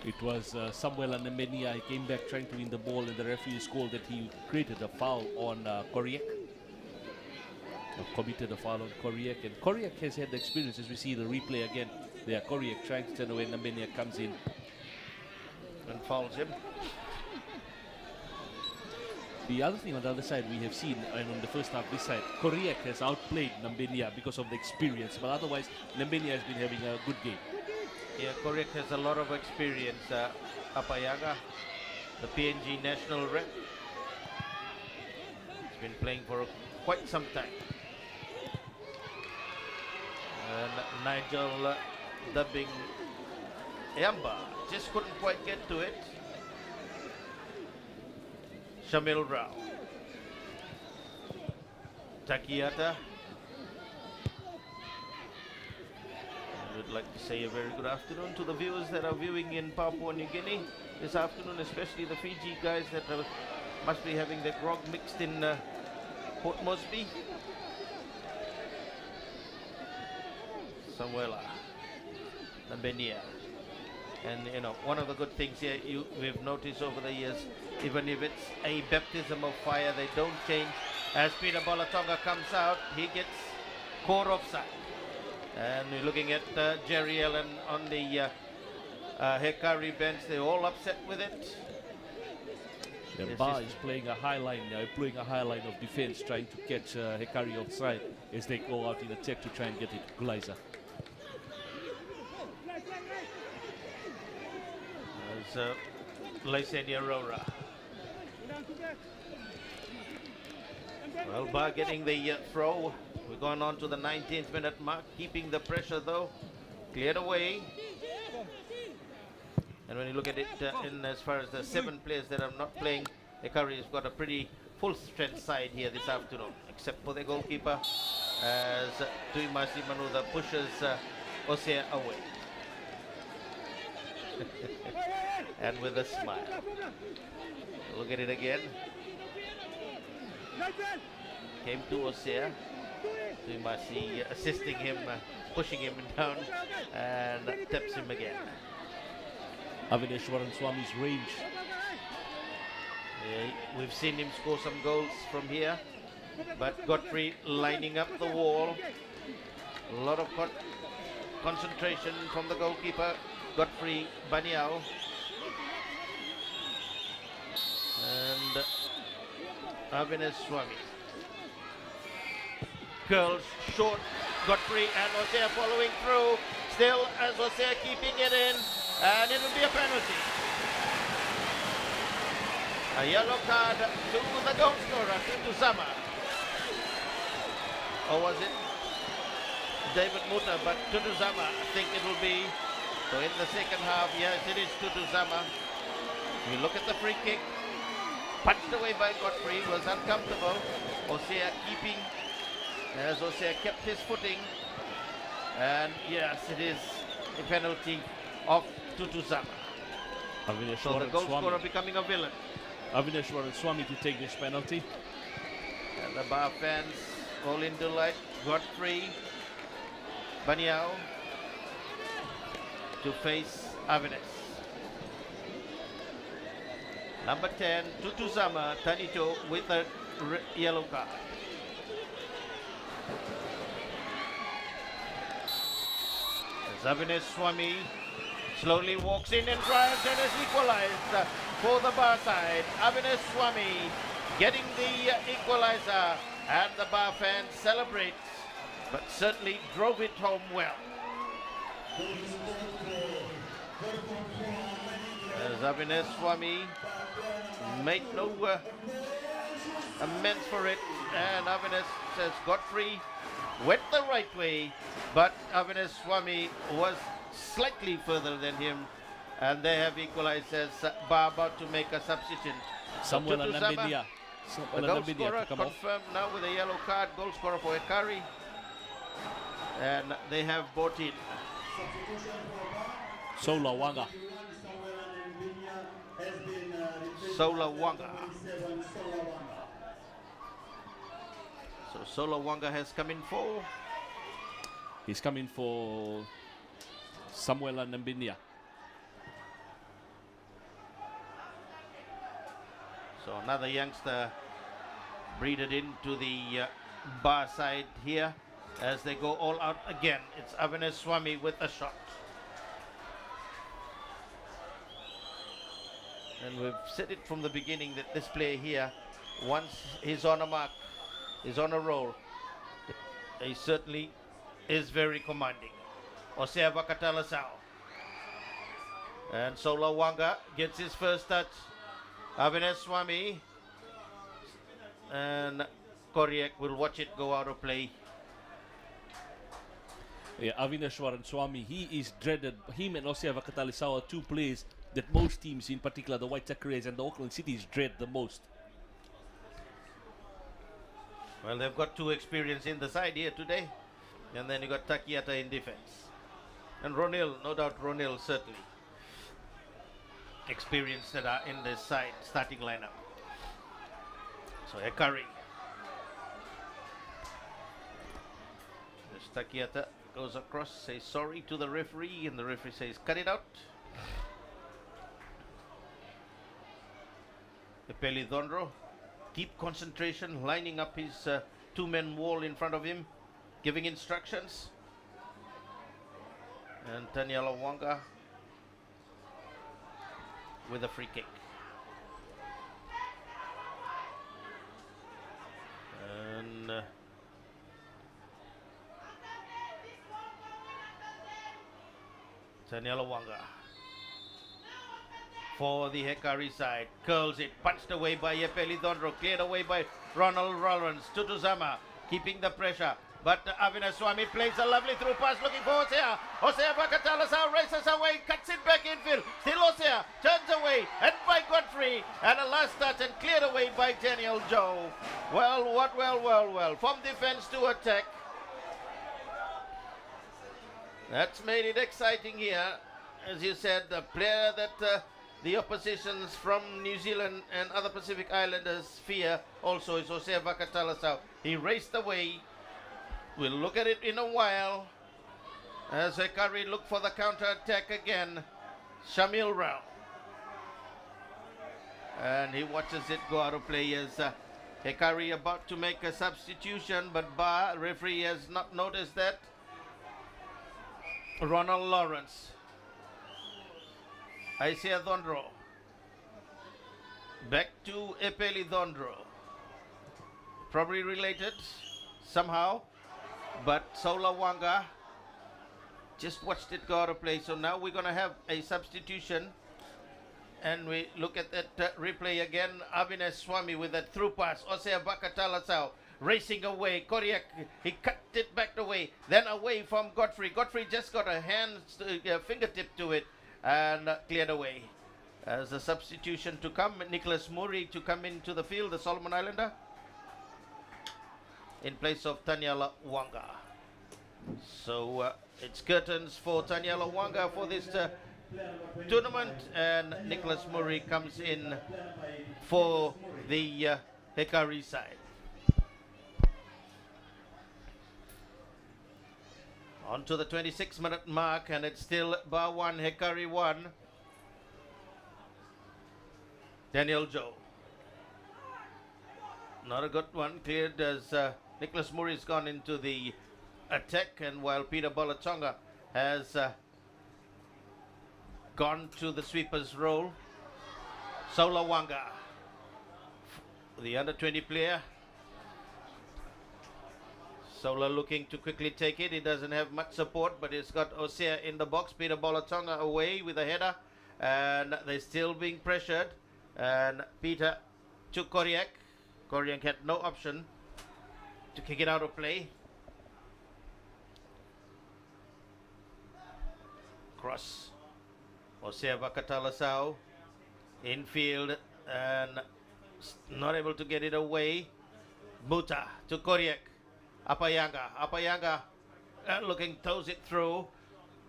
It was Samuel Anemenia. He came back trying to win the ball, and the referee called that he created a foul on Koriak. Committed a foul on Koriak, and Koriak has had the experience as we see the replay again. There, Koriak trying to turn away, and Anemenia comes in and fouls him. The other thing on the other side we have seen, and on the first half this side, Koriak has outplayed Nambenia because of the experience, but otherwise Nambenia has been having a good game. Yeah, Koriak has a lot of experience. Apayaga, the PNG national rep, he's been playing for quite some time. And Nigel dubbing Yamba. Just couldn't quite get to it. Shamil Rao. Takiata. I would like to say a very good afternoon to the viewers that are viewing in Papua New Guinea this afternoon, especially the Fiji guys that must be having their grog mixed in Port Moresby. Samuela, Nambenia. And you know, one of the good things here we've noticed over the years, even if it's a baptism of fire, they don't change. As Peter Bolatonga comes out, he gets core offside. And we're looking at Jerry Allen on the Hekari bench. They're all upset with it. The bar is playing a high line now, playing a high line of defense, trying to catch Hekari offside as they go out in attack to try and get it equalizer. There's Lysenia Aurora. Well, Bar getting the throw. We're going on to the 19th minute mark, keeping the pressure though. Cleared away. And when you look at it in as far as the 7 players that are not playing, Hekari has got a pretty full strength side here this afternoon, except for the goalkeeper as Tuimasi Manuda pushes Osea away. And with a smile. Look at it again. Came to Osea. Tuimasi assisting him, pushing him down, and taps him again. Avineshwaran Swami's range. We've seen him score some goals from here, but Godfrey lining up the wall. A lot of concentration from the goalkeeper, Godfrey Baniao. And Avinash Swami. Curls short, Godfrey and Osea following through. Still as Osea keeping it in, and it will be a penalty. A yellow card to the goal scorer, to Zama. Or was it David Muta? But Tutuzama, I think it will be. So in the second half, yes, it is Tutuzama. You look at the free kick, punched away by Godfrey, was uncomfortable. Osea keeping, as Osea kept his footing. And yes, it is a penalty of Tutuzama. So the goal scorer becoming a villain. Avineshwaran Swami to take this penalty. And the Bar fans all in delight. Godfrey Baniao to face Avinash. Number 10, Tutuzama Tanito with a yellow card. Avinash Swami slowly walks in and drives and is equalized for the Bar side. Avinash Swami getting the equalizer, and the Bar fans celebrate, but certainly drove it home well. As Avinash Swami made no amends for it, and Avinash says Godfrey went the right way, but Avinash Swami was slightly further than him, and they have equalized as Bar about to make a substitution. Samuel Nambenia. The goal scorer confirmed now with a yellow card, goal scorer for Hekari, and they have brought in Sola Wanga. Sola Wanga. So Sola Wanga has come in for. He's coming for Samuel Nambenia. So another youngster breeded into the Bar side here as they go all out again. It's Avinash Swami with a shot. And we've said it from the beginning that this player here, once he's on a mark, is on a roll, he certainly is very commanding. Osea Vakatalasao. And Sola Wanga gets his first touch. Avinash Swami and Koriak will watch it go out of play. Yeah, Avineshwaran Swami, he is dreaded. Him and Osea Vakatalisawa are two players that most teams, in particular the Waitakere and the Auckland Cities, dread the most. Well, they've got two experience in the side here today. And then you got Takiata in defense. And Ronil, no doubt Ronil certainly experienced that are in this side starting lineup. So Hekari. Takiata goes across, says sorry to the referee, and the referee says cut it out. Epeli Dondro, keep concentration, lining up his two-man wall in front of him, giving instructions. And Taniela Wanga with a free kick. And Taniela Wanga for the Hekari side, curls it, punched away by Epeli Dondro, cleared away by Ronald Lawrence. Tutuzama keeping the pressure, but Avinaswamy plays a lovely through pass looking for Osea. Osea Vakatalasau races away, cuts it back infield, still Osea, turns away, and by Godfrey, and a last touch and cleared away by Daniel Joe. Well, from defense to attack. That's made it exciting here. As you said, the player that the oppositions from New Zealand and other Pacific Islanders fear also is Osea Vakatalasau. He raced away. We'll look at it in a while as Hekari look for the counter-attack again. Shamil Rao. And he watches it go out of play as Hekari about to make a substitution, but referee has not noticed that. Ronald Lawrence. Isaiah Dondro. Back to Epeli Dondro. Probably related somehow, but Sola Wanga just watched it go out of play. So now we're going to have a substitution. And we look at that replay again. Avinash Swami with that through pass. Osea Vakatalasau racing away. Koriak, he cut it back away. Then away from Godfrey. Godfrey just got a fingertip to it and cleared away. As a substitution to come, Nicholas Murray to come into the field, the Solomon Islander, in place of Taniela Wanga. So it's curtains for Taniela Wanga for this tournament, and Nicholas Murray comes in for the Hekari side. On to the 26-minute mark, and it's still Bar 1, Hekari 1. Daniel Joe. Not a good one, cleared as Nicholas Murray's gone into the attack, and while Peter Bolatonga has gone to the sweeper's role. Sola Wanga, the under-20 player. Sola looking to quickly take it. He doesn't have much support, but he's got Osea in the box. Peter Bolatonga away with a header, and they're still being pressured. And Peter to Koriak. Koriak had no option to kick it out of play. Cross. Osea Vakatalasau infield and not able to get it away. Buta to Koriak. Apayanga looking, toes it through.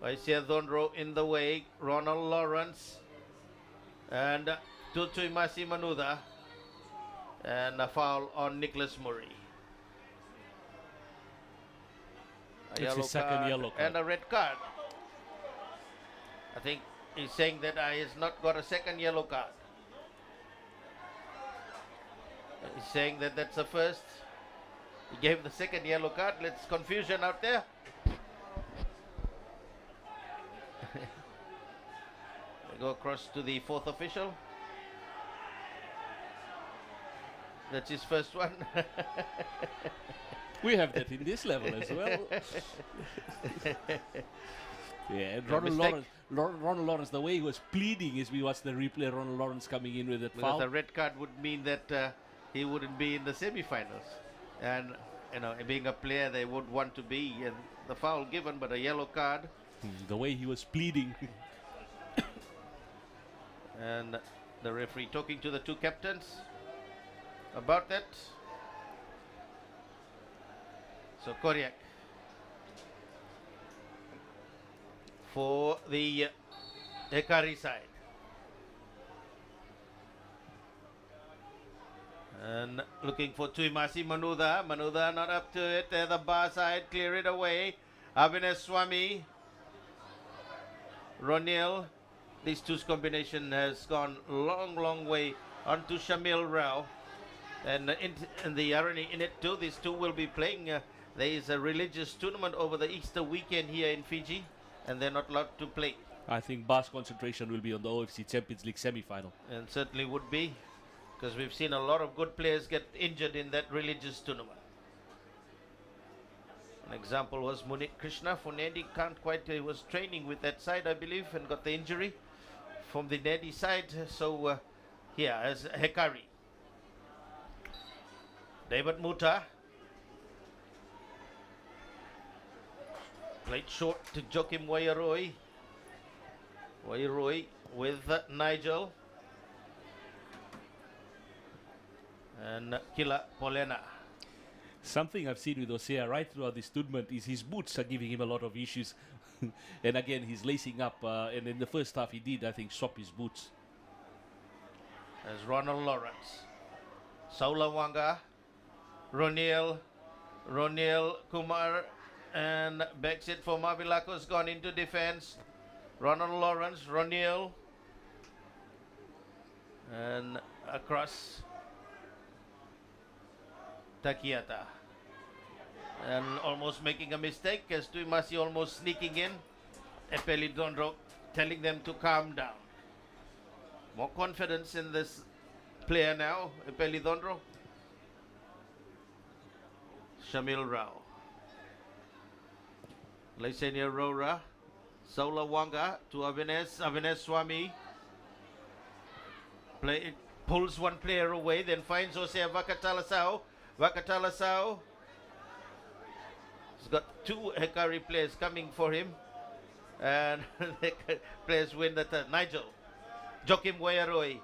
Isaiah Dondro in the way. Ronald Lawrence and Tutui Masi Manuda, and a foul on Nicholas Murray. It's his second yellow card. And a red card. I think he's saying that he's not got a second yellow card. He's saying that that's the first. He gave the second yellow card. Let's confusion out there. We go across to the fourth official. That's his first one. We have that in this level as well. Yeah, and Ronald Lawrence, the way he was pleading as we watched the replay, Ronald Lawrence coming in with that foul. Because a red card would mean that he wouldn't be in the semi-finals. And, you know, being a player they would want to be, and the foul given, but a yellow card. The way he was pleading. And the referee talking to the two captains about that. So Koryak for the Hekari side. And looking for Tuimasi Manuda. Manuda not up to it. There the bar side, clear it away. Abhinay Swami. Ronil. These two's combination has gone long way onto Shamil Rao. And in the irony in it too, these two will be playing. There is a religious tournament over the Easter weekend here in Fiji, and they're not allowed to play. I think Bar's concentration will be on the OFC Champions League semi-final. And certainly would be, because we've seen a lot of good players get injured in that religious tournament. An example was Munit Krishna for Nadi. He was training with that side, I believe, and got the injury from the Nadi side. So here as Hekari. David Muta. Played short to Joachim Wairoi. Wairoi with Nigel. And Kila Polena. Something I've seen with Osea right throughout this tournament is his boots are giving him a lot of issues. And again, he's lacing up. And in the first half, he did, I think, swap his boots. As Ronald Lawrence. Saula Wanga. Ronil Kumar. And backs it for Mavilako's gone into defense. Ronald Lawrence, Ronil. And across Takiata. And almost making a mistake as Tuimasi almost sneaking in. Epelidondro telling them to calm down. More confidence in this player now, Epelidondro. Shamil Rao. Laisenia Rora. Saula Wanga to Abhinay Swami. Pulls one player away, then finds Osea Vakatalasao. Vakatalasao. He's got two Hekari players coming for him. And players win the third. Nigel. Joachim Wairoi.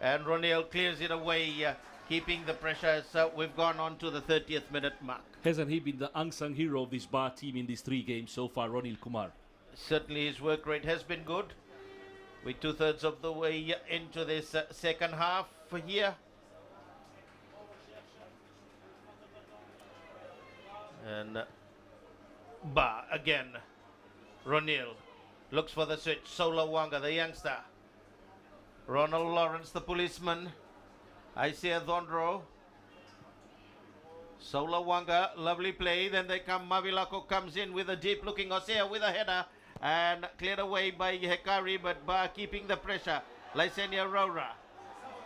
And Ronil clears it away, keeping the pressure. So we've gone on to the 30th minute mark. Hasn't he been the unsung hero of this Bar team in these 3 games so far, Ronil Kumar? Certainly his work rate has been good. We're 2/3 of the way into this second half here. And Ba again. Ronil looks for the switch. Saula Wanga, the youngster. Ronald Lawrence, the policeman. Isaiah Dhondro. Saula Wanga, lovely play. Then they come. Mavilako comes in with a deep looking Osea with a header. And cleared away by Hekari, but Ba keeping the pressure. Lysenia Rora.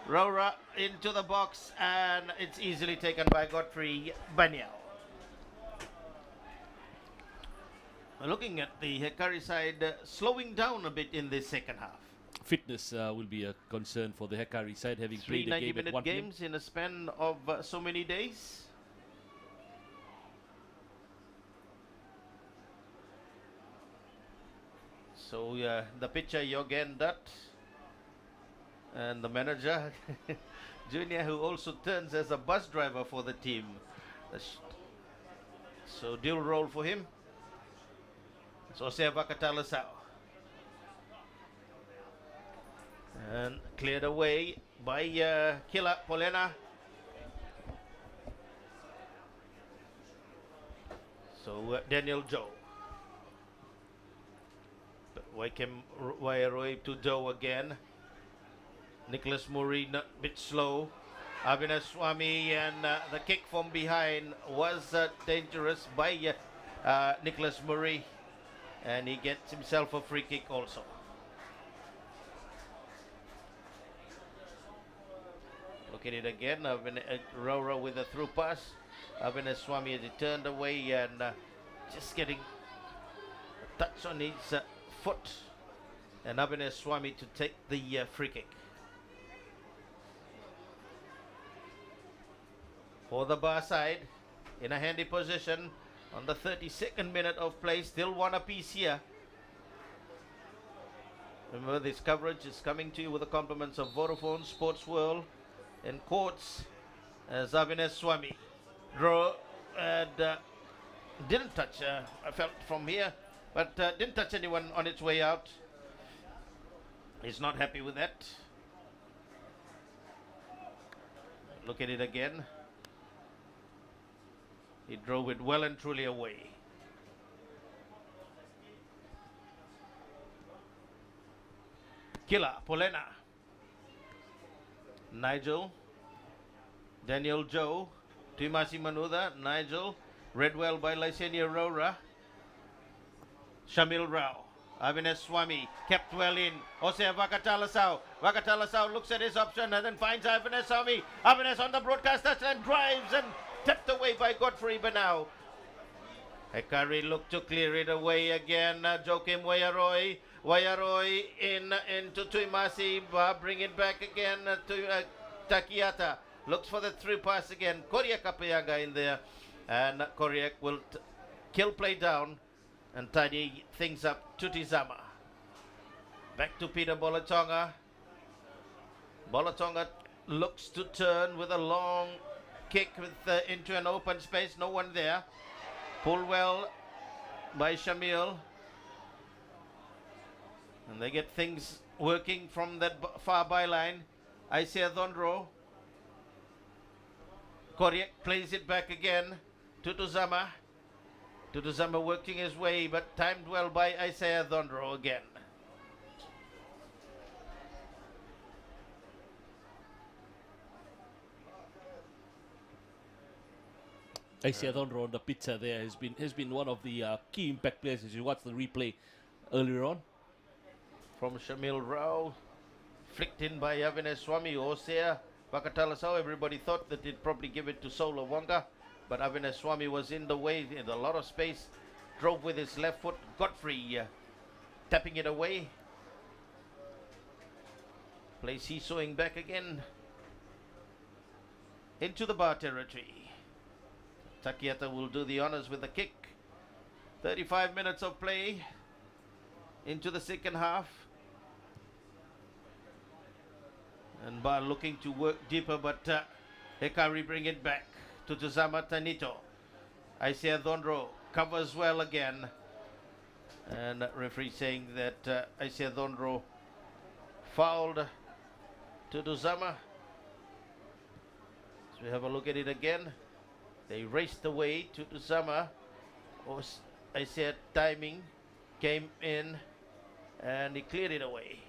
Rora into the box, and it's easily taken by Godfrey Banyao. Looking at the Hekari side, slowing down a bit in the second half. Fitness will be a concern for the Hekari side, having played a game at 1 p.m. games in a span of so many days. So the pitcher Yogen Dutt and the manager Junior, who also turns as a bus driver for the team. So dual role for him. So Osea Vakatalasao. And cleared away by Kila Polena. So Daniel Joe. Waikem Wairoi to Joe again. Nicholas Murray a bit slow. Abhinay Swami, and the kick from behind was dangerous by Nicholas Murray. And he gets himself a free kick also. Look at it again. Rora with a through pass. Abhinay Swami as he turned away and just getting a touch on his foot. And Abhinay Swami to take the free kick. For the Bar side, in a handy position, On the 32nd minute of play, still one apiece here. Remember, this coverage is coming to you with the compliments of Vodafone, Sports World, and Courts, as Avinash Swami draw and didn't touch, I felt from here, but didn't touch anyone on its way out. He's not happy with that. Look at it again. He drove it well and truly away. Killer, Polena. Nigel. Daniel Joe. Tuimasi Manuda. Nigel. Read well by Lysenia Rora. Shamil Rao. Avinash Swami kept well in. Osea Vakatalasau. Vakatalasau looks at his option and then finds Avinash Swami. Avinash on the broadcast touchline drives and tipped away by Godfrey Banau. Hekari looked to clear it away again. Joakim Wayaroy. Wayaroy into Tuimasi. Bring it back again to Takiata. Looks for the through pass again. Koriak Kapayaga in there. And Koriak will kill play down and tidy things up to Tizama. Back to Peter Bolatonga. Bolatonga looks to turn with a long kick into an open space. No one there. Pull well by Shamil. And they get things working from that far byline. Isaiah Dhondro. Koriak plays it back again to Tuzama. Tutuzama working his way, but timed well by Isaiah Dhondro again. Isaiah Dhondro on the pizza there has been one of the key impact players as you watch the replay earlier on. From Shamil Rao, flicked in by Avinash Swami, Osea Vakatalasau. Everybody thought that he'd probably give it to Solo Wanga, but Avinash Swami was in the way, in a lot of space, drove with his left foot. Godfrey tapping it away. Play seesawing back again into the bar territory. Takiata will do the honors with the kick. 35 minutes of play into the second half. And Bar looking to work deeper, but Hekari bring it back to Tuzama Tanito. Isaiah Dhondro covers well again. And referee saying that Isaiah Dhondro fouled to Tuzama. So we have a look at it again. They raced away to Tuzama. Isaiah timing came in and he cleared it away.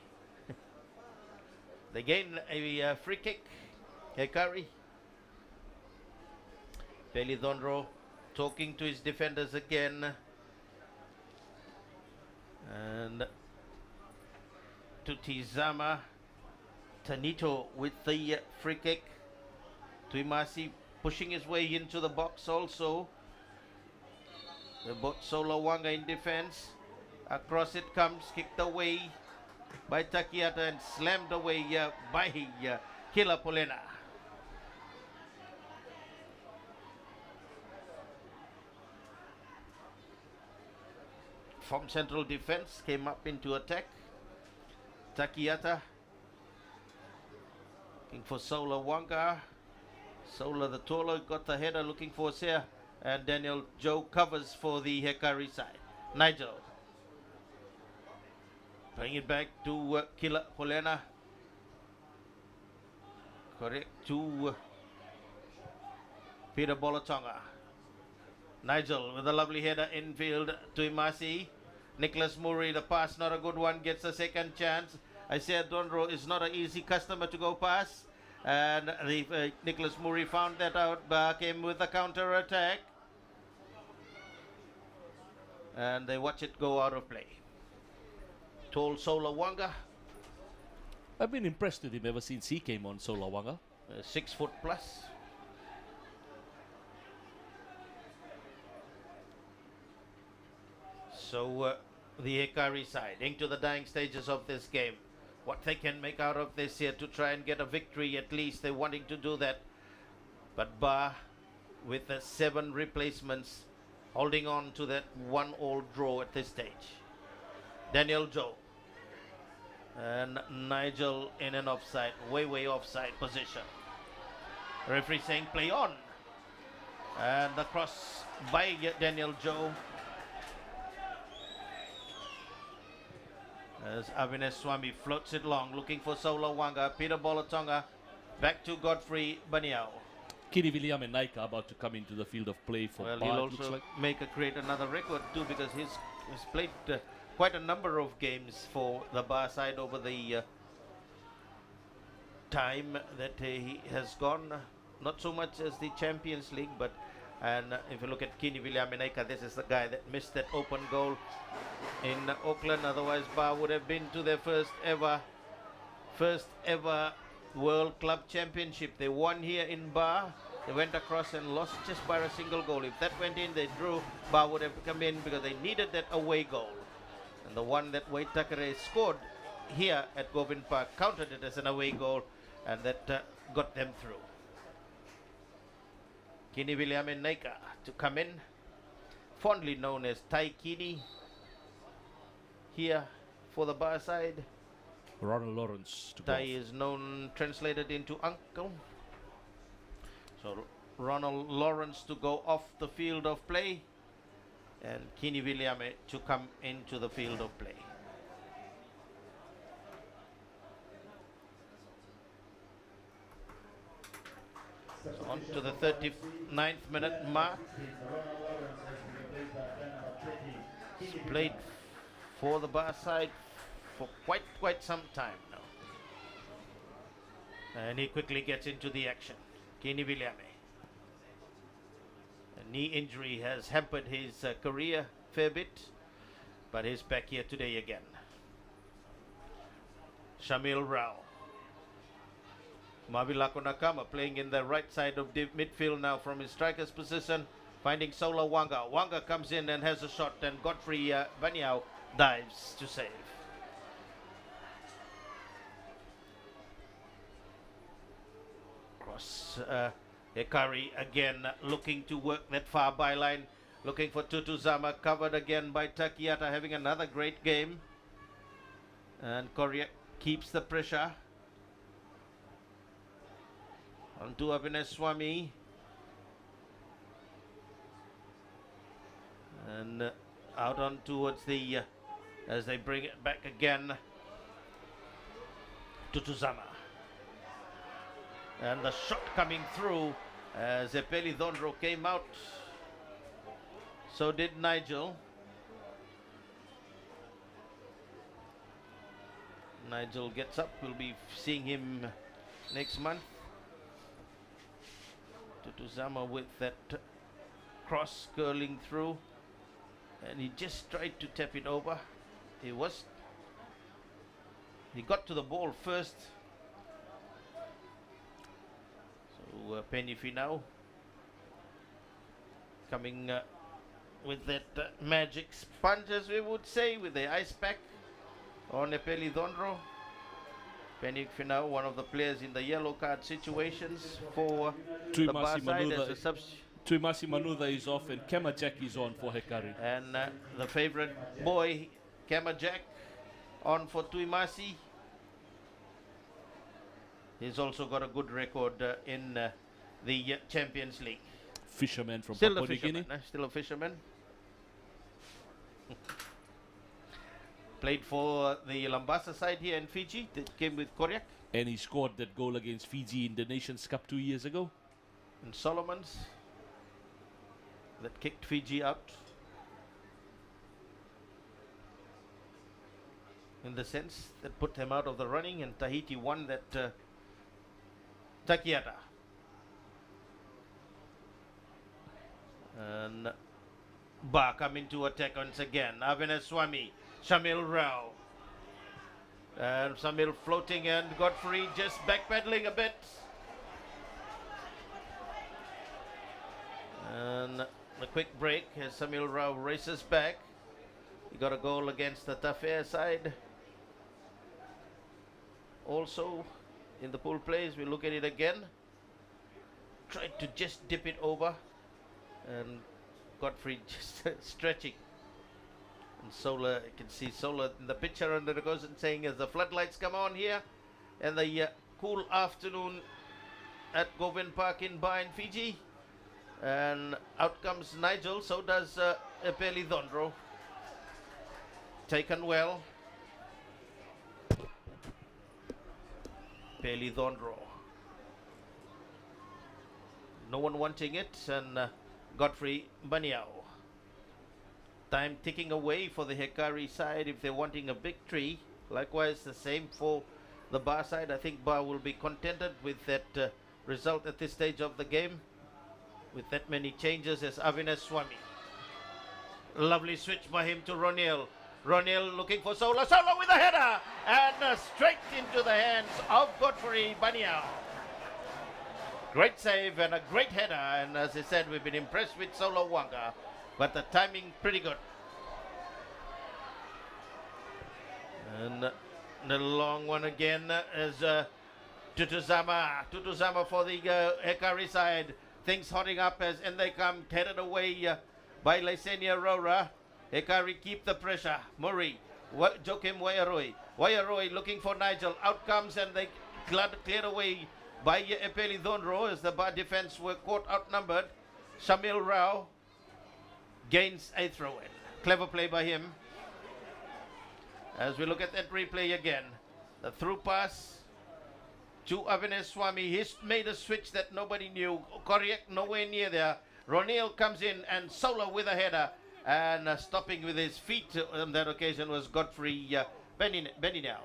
They gain a free kick. Hekari. Peli Dhondro talking to his defenders again. And to Tizama. Tanito with the free kick. Tuimasi pushing his way into the box also. The Solo Wanga in defense. Across it comes, kicked away by Takiata and slammed away by Kila Polena. From central defense came up into attack. Takiata looking for Solo Wanga. Sola the taller got the header, looking for Sea, and Daniel Joe covers for the Hekari side. Nigel bring it back to Kila Polena. Correct to Peter Bolatonga. Nigel with a lovely header infield to Imasi. Nicholas Murray, the pass not a good one, gets a second chance. I said Dhondro is not an easy customer to go past. And Nicholas Murray found that out, came with a counter attack. And they watch it go out of play. Tall Sola Wanga. I've been impressed with him ever since he came on, Sola Wanga. 6 foot plus. So the Hekari side into the dying stages of this game. What they can make out of this here to try and get a victory, at least they're wanting to do that. But Ba with the 7 replacements holding on to that 1-all draw at this stage. Daniel Joe and Nigel in an offside, way offside position. Referee saying play on. And the cross by Daniel Joe. As Avinash Swami floats it long, looking for Sola Wanga. Peter Bolatonga back to Godfrey Baniao. Kini William and Naika about to come into the field of play for Well, Bar, he'll it looks also like. create another record too, because he's played quite a number of games for the Bar side over the time that he has gone. Not so much as the Champions League, but if you look at Kini Williaminaika, this is the guy that missed that open goal in Auckland. Otherwise, Bar would have been to their first ever World Club Championship. They won here in Bar. They went across and lost just by a single goal. If that went in, they drew. Bar would have come in because they needed that away goal. And the one that Waitakere scored here at Govind Park counted it as an away goal, and that got them through. Kini Williaminaika to come in, fondly known as Tai Kini, here for the Bar side. Ronald Lawrence to Tai go. is known, translated into uncle. So Ronald Lawrence to go off the field of play, and Kini Williame to come into the field of play. So on to the 39th minute mark. He's played for the Bar side for quite some time now. And he quickly gets into the action. Kini Williame. A knee injury has hampered his career a fair bit, but he's back here today again. Shamil Rao. Mavilako Nakama playing in the right side of the midfield now from his striker's position, finding Sola Wanga. Wanga comes in and has a shot, and Godfrey Baniao dives to save. Cross Hekari again looking to work that far byline, looking for Tutuzama, covered again by Takiata, having another great game. And Korea keeps the pressure. On to Avinash Swami. And out on towards the, as they bring it back again, to Tuzama. And the shot coming through as Epeli Dondro came out. So did Nigel. Nigel gets up. We'll be seeing him next month. Tutuzama with that cross curling through, and he just tried to tap it over. He got to the ball first. So Penny Finau coming with that magic sponge, as we would say, with the ice pack on Epeli Dondro. Penny Finau, one of the players in the yellow card situations for the Bar side as a substitute. Tuimasi Manuda is off and Kema Jack is on for Hekari. And the favorite boy, Kema Jack, on for Tuimasi. He's also got a good record in the Champions League. Fisherman from Still Papua a New fisherman, Guinea. still a fisherman. Played for the Lambasa side here in Fiji, that came with Koryak. And he scored that goal against Fiji in the Nations Cup 2 years ago. And Solomons, that kicked Fiji out. In the sense that put them out of the running, and Tahiti won that Takiata. And Ba coming to attack once again. Avinash Swami, Shamil Rao. And Shamil floating, and Godfrey just backpedaling a bit. And a quick break as Shamil Rao races back. He got a goal against the Tafair side. Also in the pool plays, we look at it again. Tried to just dip it over, and Godfrey just stretching. And Solar, you can see Solar in the picture under the goes and saying as the floodlights come on here in the cool afternoon at Govind Park in Ba in Fiji. And out comes Nigel, so does Epeli Dhondro. Taken well. Epeli Dhondro. No one wanting it, and Godfrey Baniao. Time ticking away for the Hekari side if they're wanting a victory. Likewise, the same for the Ba side. I think Ba will be contented with that result at this stage of the game. With that many changes as Avinash Swami. Lovely switch by him to Ronil. Ronil looking for Sola. Sola with a header! And straight into the hands of Godfrey Baniao. Great save and a great header. And as I said, we've been impressed with Sola Wanga. But the timing pretty good. And the long one again is Tutuzama. Tutuzama for the Hekari side. Things hotting up as and they come headed away by Lysenia Rora. Hekari keep the pressure. Murray, Joachim Wayaroi. Wayaroi looking for Nigel. Out comes and they cleared away by Epeli Dhondro as the Ba defense were caught outnumbered. Shamil Rao gains a throw-in. Clever play by him. As we look at that replay again. The through pass to Avinash Swami. He's made a switch that nobody knew. Correct, nowhere near there. Ronil comes in and Sola with a header. And stopping with his feet on that occasion was Godfrey Beninao.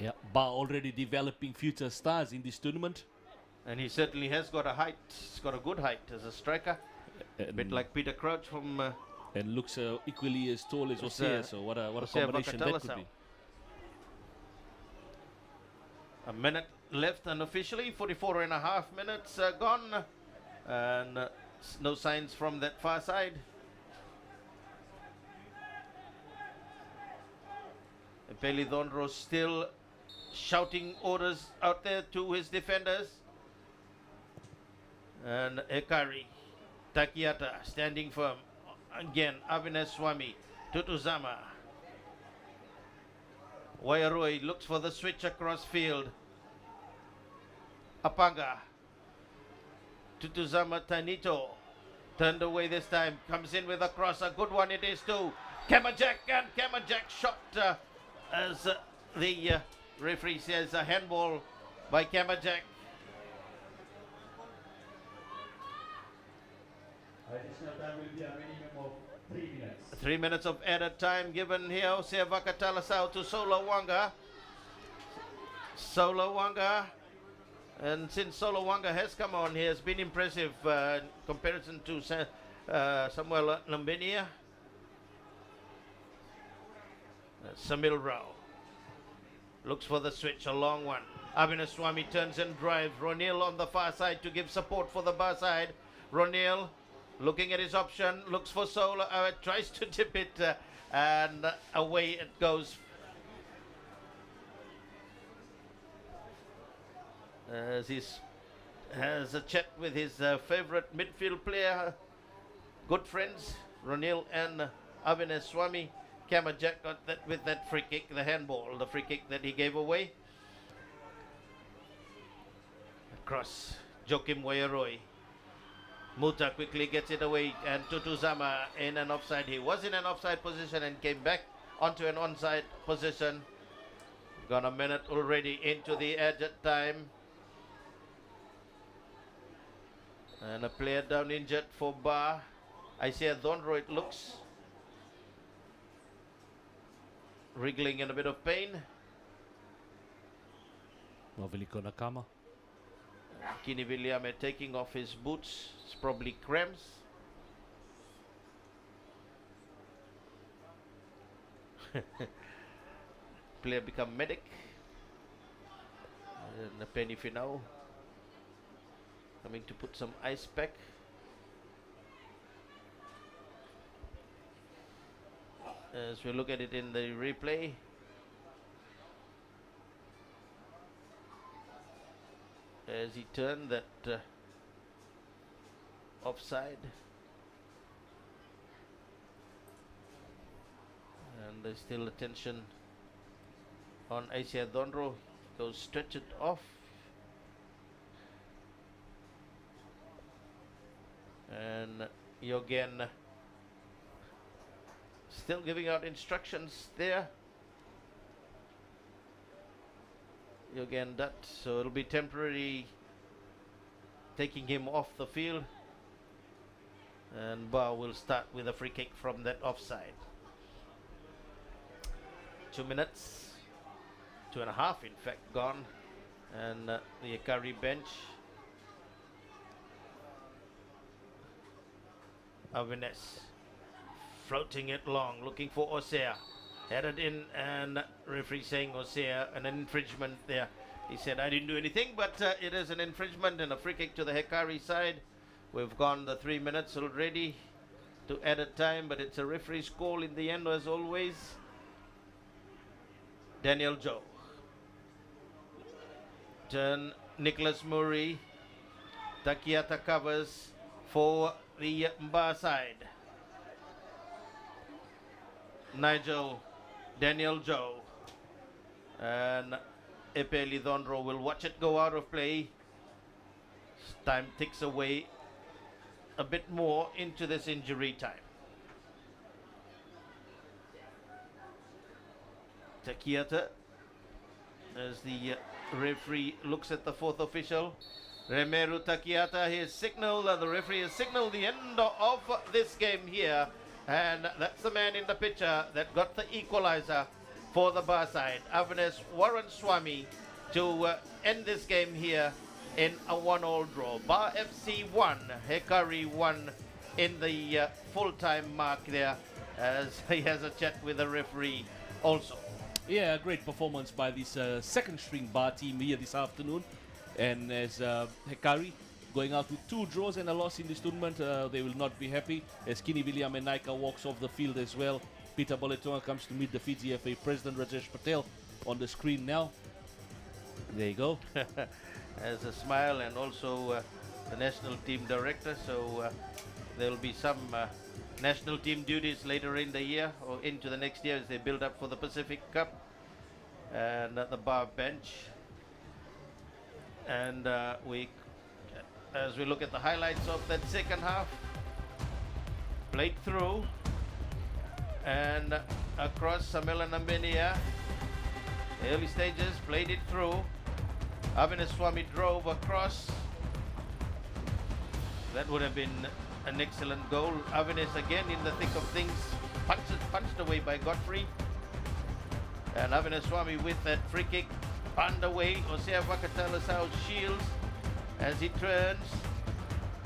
Yeah, Ba already developing future stars in this tournament. And he certainly has got a height. He's got a good height as a striker. A bit like Peter Crouch from... and looks equally as tall as Osea, so what a combination that could be. A minute left unofficially, 44 and a half minutes gone. And no signs from that far side. Epeli Dhondro still shouting orders out there to his defenders. And Hekari, Takiata standing firm. Again, Avinash Swami, Tutuzama. Wayaroi looks for the switch across field. Apanga. Tutuzama Tanito. Turned away this time. Comes in with a cross. A good one it is too. Kamajak, and Kamajak shot as the referee says a handball by Kamajak. Additional time will be a minimum of 3 minutes. 3 minutes of added time given here. Osea Vakatalasau to Sola Wanga. Sola Wanga. And since Sola Wanga has come on, he has been impressive in comparison to Samuel Lambenia. Samil Rao looks for the switch, a long one. Avinash Swami turns and drives. Ronil on the far side to give support for the Ba side. Ronil looking at his option, looks for Sola, tries to tip it, and away it goes. As he has a chat with his favorite midfield player, good friends, Ronil and Avinash Swami. Kamajak got that with that free kick, the handball, the free kick that he gave away. Across, Joachim Wayaroi. Muta quickly gets it away, and Tutuzama in an offside. He was in an offside position and came back onto an onside position. Gone a minute already into the added time. And a player down injured for Ba. Isaiah Dhondro, it looks. Wriggling in a bit of pain. Noveliko Nakama. Kini Williame taking off his boots. It's probably cramps. Player become medic. And a Penny Finau coming to put some ice pack. As we look at it in the replay, as he turned, that offside. And there's still attention on Asia Dondro. Goes stretch it off. And Yogen still giving out instructions there. Yogen Dutt, so it'll be temporary taking him off the field. And Ba will start with a free kick from that offside. 2 minutes, 2.5 in fact gone. And the Hekari bench. Avines floating it long, looking for Osea. Headed in, and referee saying Osea, an infringement there. He said, I didn't do anything, but it is an infringement and a free kick to the Hekari side. We've gone the 3 minutes already to added time, but it's a referee's call in the end as always. Daniel Joe. Turn Nicholas Murray. Takiata covers for the Mba side. Nigel, Daniel Joe, and Epe Lidondro will watch it go out of play. Time ticks away a bit more into this injury time. Takiata, as the referee looks at the fourth official. Remeru Takiata, his signal, the referee has signaled the end of this game here. And that's the man in the picture that got the equalizer for the Ba side. Avines Warren Swami to end this game here in a 1-all draw. Ba FC 1, Hekari 1 in the full-time mark there, as he has a chat with the referee also. Yeah, great performance by this second-string Ba team here this afternoon. And as Hekari going out with 2 draws and a loss in this tournament, they will not be happy, as Kini William and Naika walks off the field as well. Peter Boletonga comes to meet the Fiji FA President Rajesh Patel on the screen now. There you go. As a smile, and also the national team director, so there will be some national team duties later in the year or into the next year as they build up for the Pacific Cup. And at the Ba bench, and as we look at the highlights of that second half, played through and across Samela Nambenia, early stages, played it through. Avines Swami drove across. That would have been an excellent goal. Avines again in the thick of things, punched away by Godfrey. And Avines Swami with that free kick underway. Osea Vakatalasau shields as he turns,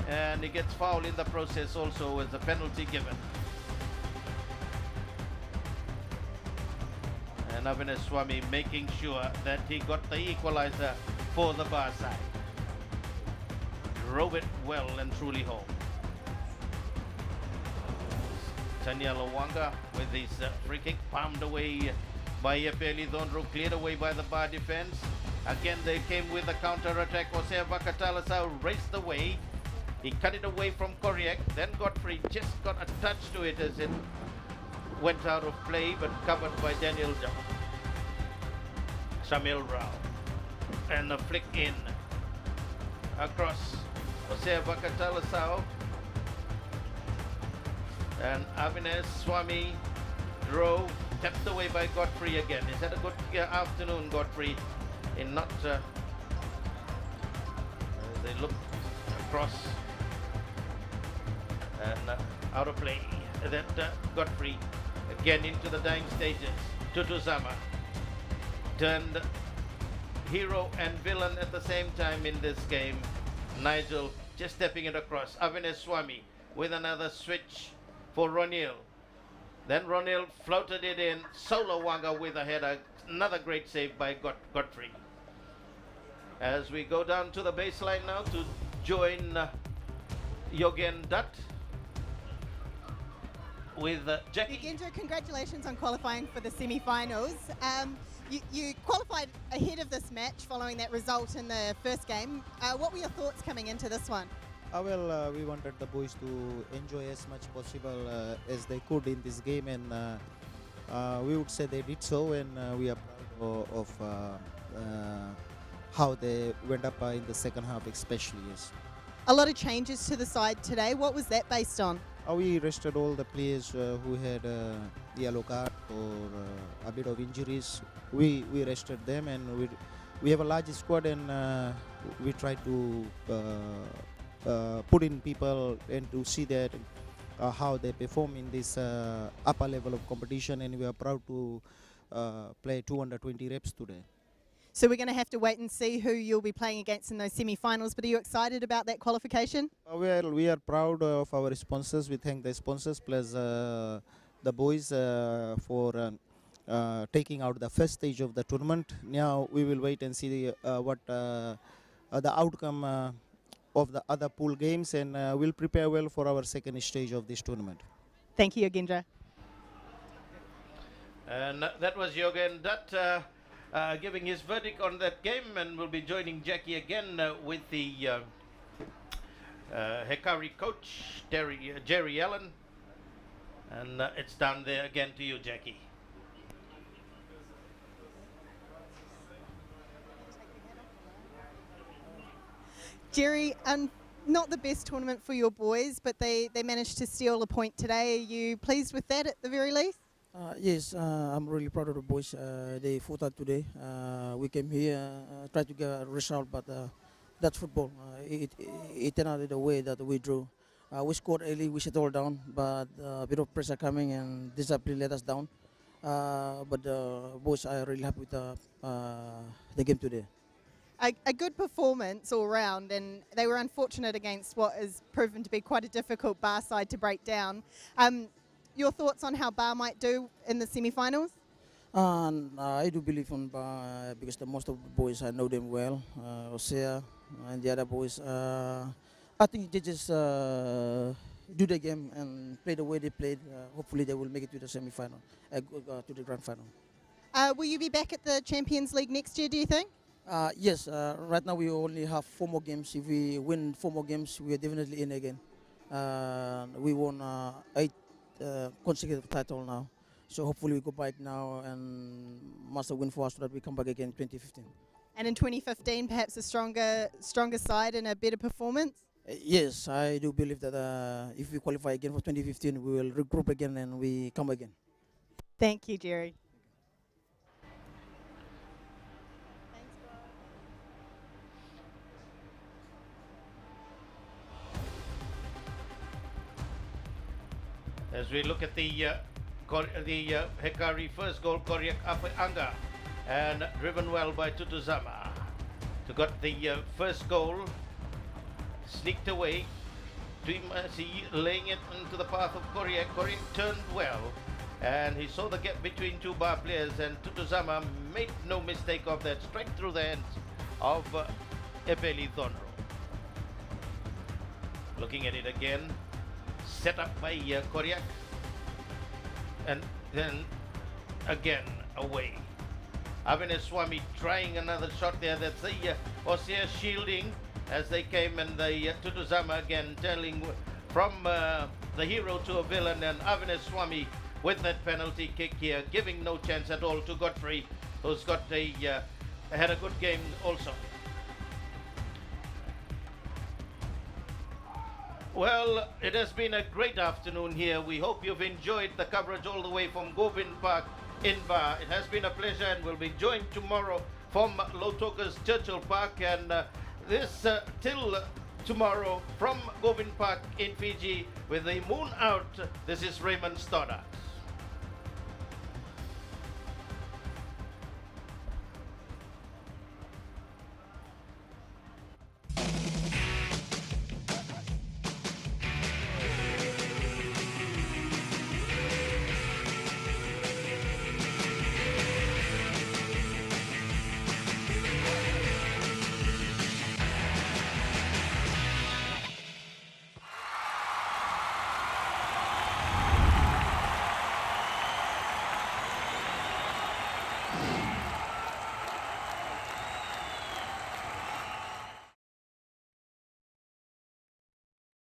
and he gets fouled in the process also as a penalty given. And Avines Swami making sure that he got the equalizer for the Ba side. Drove it well and truly home. Tanya Lawanga with his free kick palmed away by Epeli Dondro, cleared away by the Ba defense. Again, they came with a counter-attack. Osea Vakatalasau raced away. He cut it away from Koriak. Then Godfrey just got a touch to it as it went out of play, but covered by Daniel Joe. Samuel Rao. And a flick in. Across Osea Vakatalasau. And Avines Swami drove, tapped away by Godfrey again. He's had a good afternoon, Godfrey, in not they look across and out of play. Then Godfrey again into the dying stages. Tutuzama turned hero and villain at the same time in this game. Nigel just stepping it across. Avines Swami with another switch for Ronil. Then Ronil floated it in. Solo Wanga with a header. Another great save by Godfrey. As we go down to the baseline now to join Yogen Dutt with Jackie. Yugendo, congratulations on qualifying for the semi-finals. You qualified ahead of this match following that result in the first game. What were your thoughts coming into this one? We wanted the boys to enjoy as much possible as they could in this game, and we would say they did so, and we are proud of how they went up in the second half, especially. Yes. A lot of changes to the side today. What was that based on? We rested all the players who had yellow card or a bit of injuries. We rested them, and we have a large squad, and we try to put in people and to see that how they perform in this upper level of competition, and we are proud to play 220 reps today. So we're going to have to wait and see who you'll be playing against in those semi-finals, but are you excited about that qualification? Well, we are proud of our sponsors. We thank the sponsors plus the boys for taking out the first stage of the tournament. Now we will wait and see what the outcome of the other pool games, and we'll prepare well for our second stage of this tournament. Thank you, Yogendra. And that was Yogen Dutt giving his verdict on that game, and we'll be joining Jackie again with the Hekari coach, Jerry Allen. And it's down there again to you, Jackie. Jerry, not the best tournament for your boys, but they managed to steal a point today. Are you pleased with that at the very least? Yes, I'm really proud of the boys. They fought out today. We came here, tried to get a result, but that's football. It turned out the way that we drew. We scored early, we settled down, but a bit of pressure coming and discipline let us down. But the boys are really happy with the game today. A good performance all round, and they were unfortunate against what has proven to be quite a difficult Bar side to break down. Your thoughts on how Bar might do in the semi-finals? I do believe on Bar because most of the boys, I know them well, Osea and the other boys. I think they just do the game and play the way they played. Hopefully they will make it to the semi-final, to the grand final. Will you be back at the Champions League next year, do you think? Yes, right now we only have 4 more games. If we win 4 more games, we are definitely in again. We won 8 consecutive title now. So hopefully we go back now and must win for us so that we come back again in 2015. And in 2015, perhaps a stronger side and a better performance? Yes, I do believe that if we qualify again for 2015, we will regroup again and we come again. Thank you, Jerry. As we look at the Hekari first goal, Koryak Anga, and driven well by Tutuzama to got the first goal, sneaked away. Tuimasi laying it into the path of Koryak. Koryak turned well, and he saw the gap between 2 Bar players, and Tutuzama made no mistake of that, straight through the hands of Epeli Thonro. Looking at it again, set up by Koryak, and then again away. Avineswamy trying another shot there. That's the Osea shielding as they came, and the Tutuzama again telling from the hero to a villain, and Avineswamy with that penalty kick here, giving no chance at all to Godfrey, who's got had a good game also. Well, it has been a great afternoon here. We hope you've enjoyed the coverage all the way from Govind Park in Bar. It has been a pleasure, and we'll be joined tomorrow from Lautoka's Churchill Park, and this till tomorrow from Govind Park in Fiji with the moon out. This is Raymond Stoddart.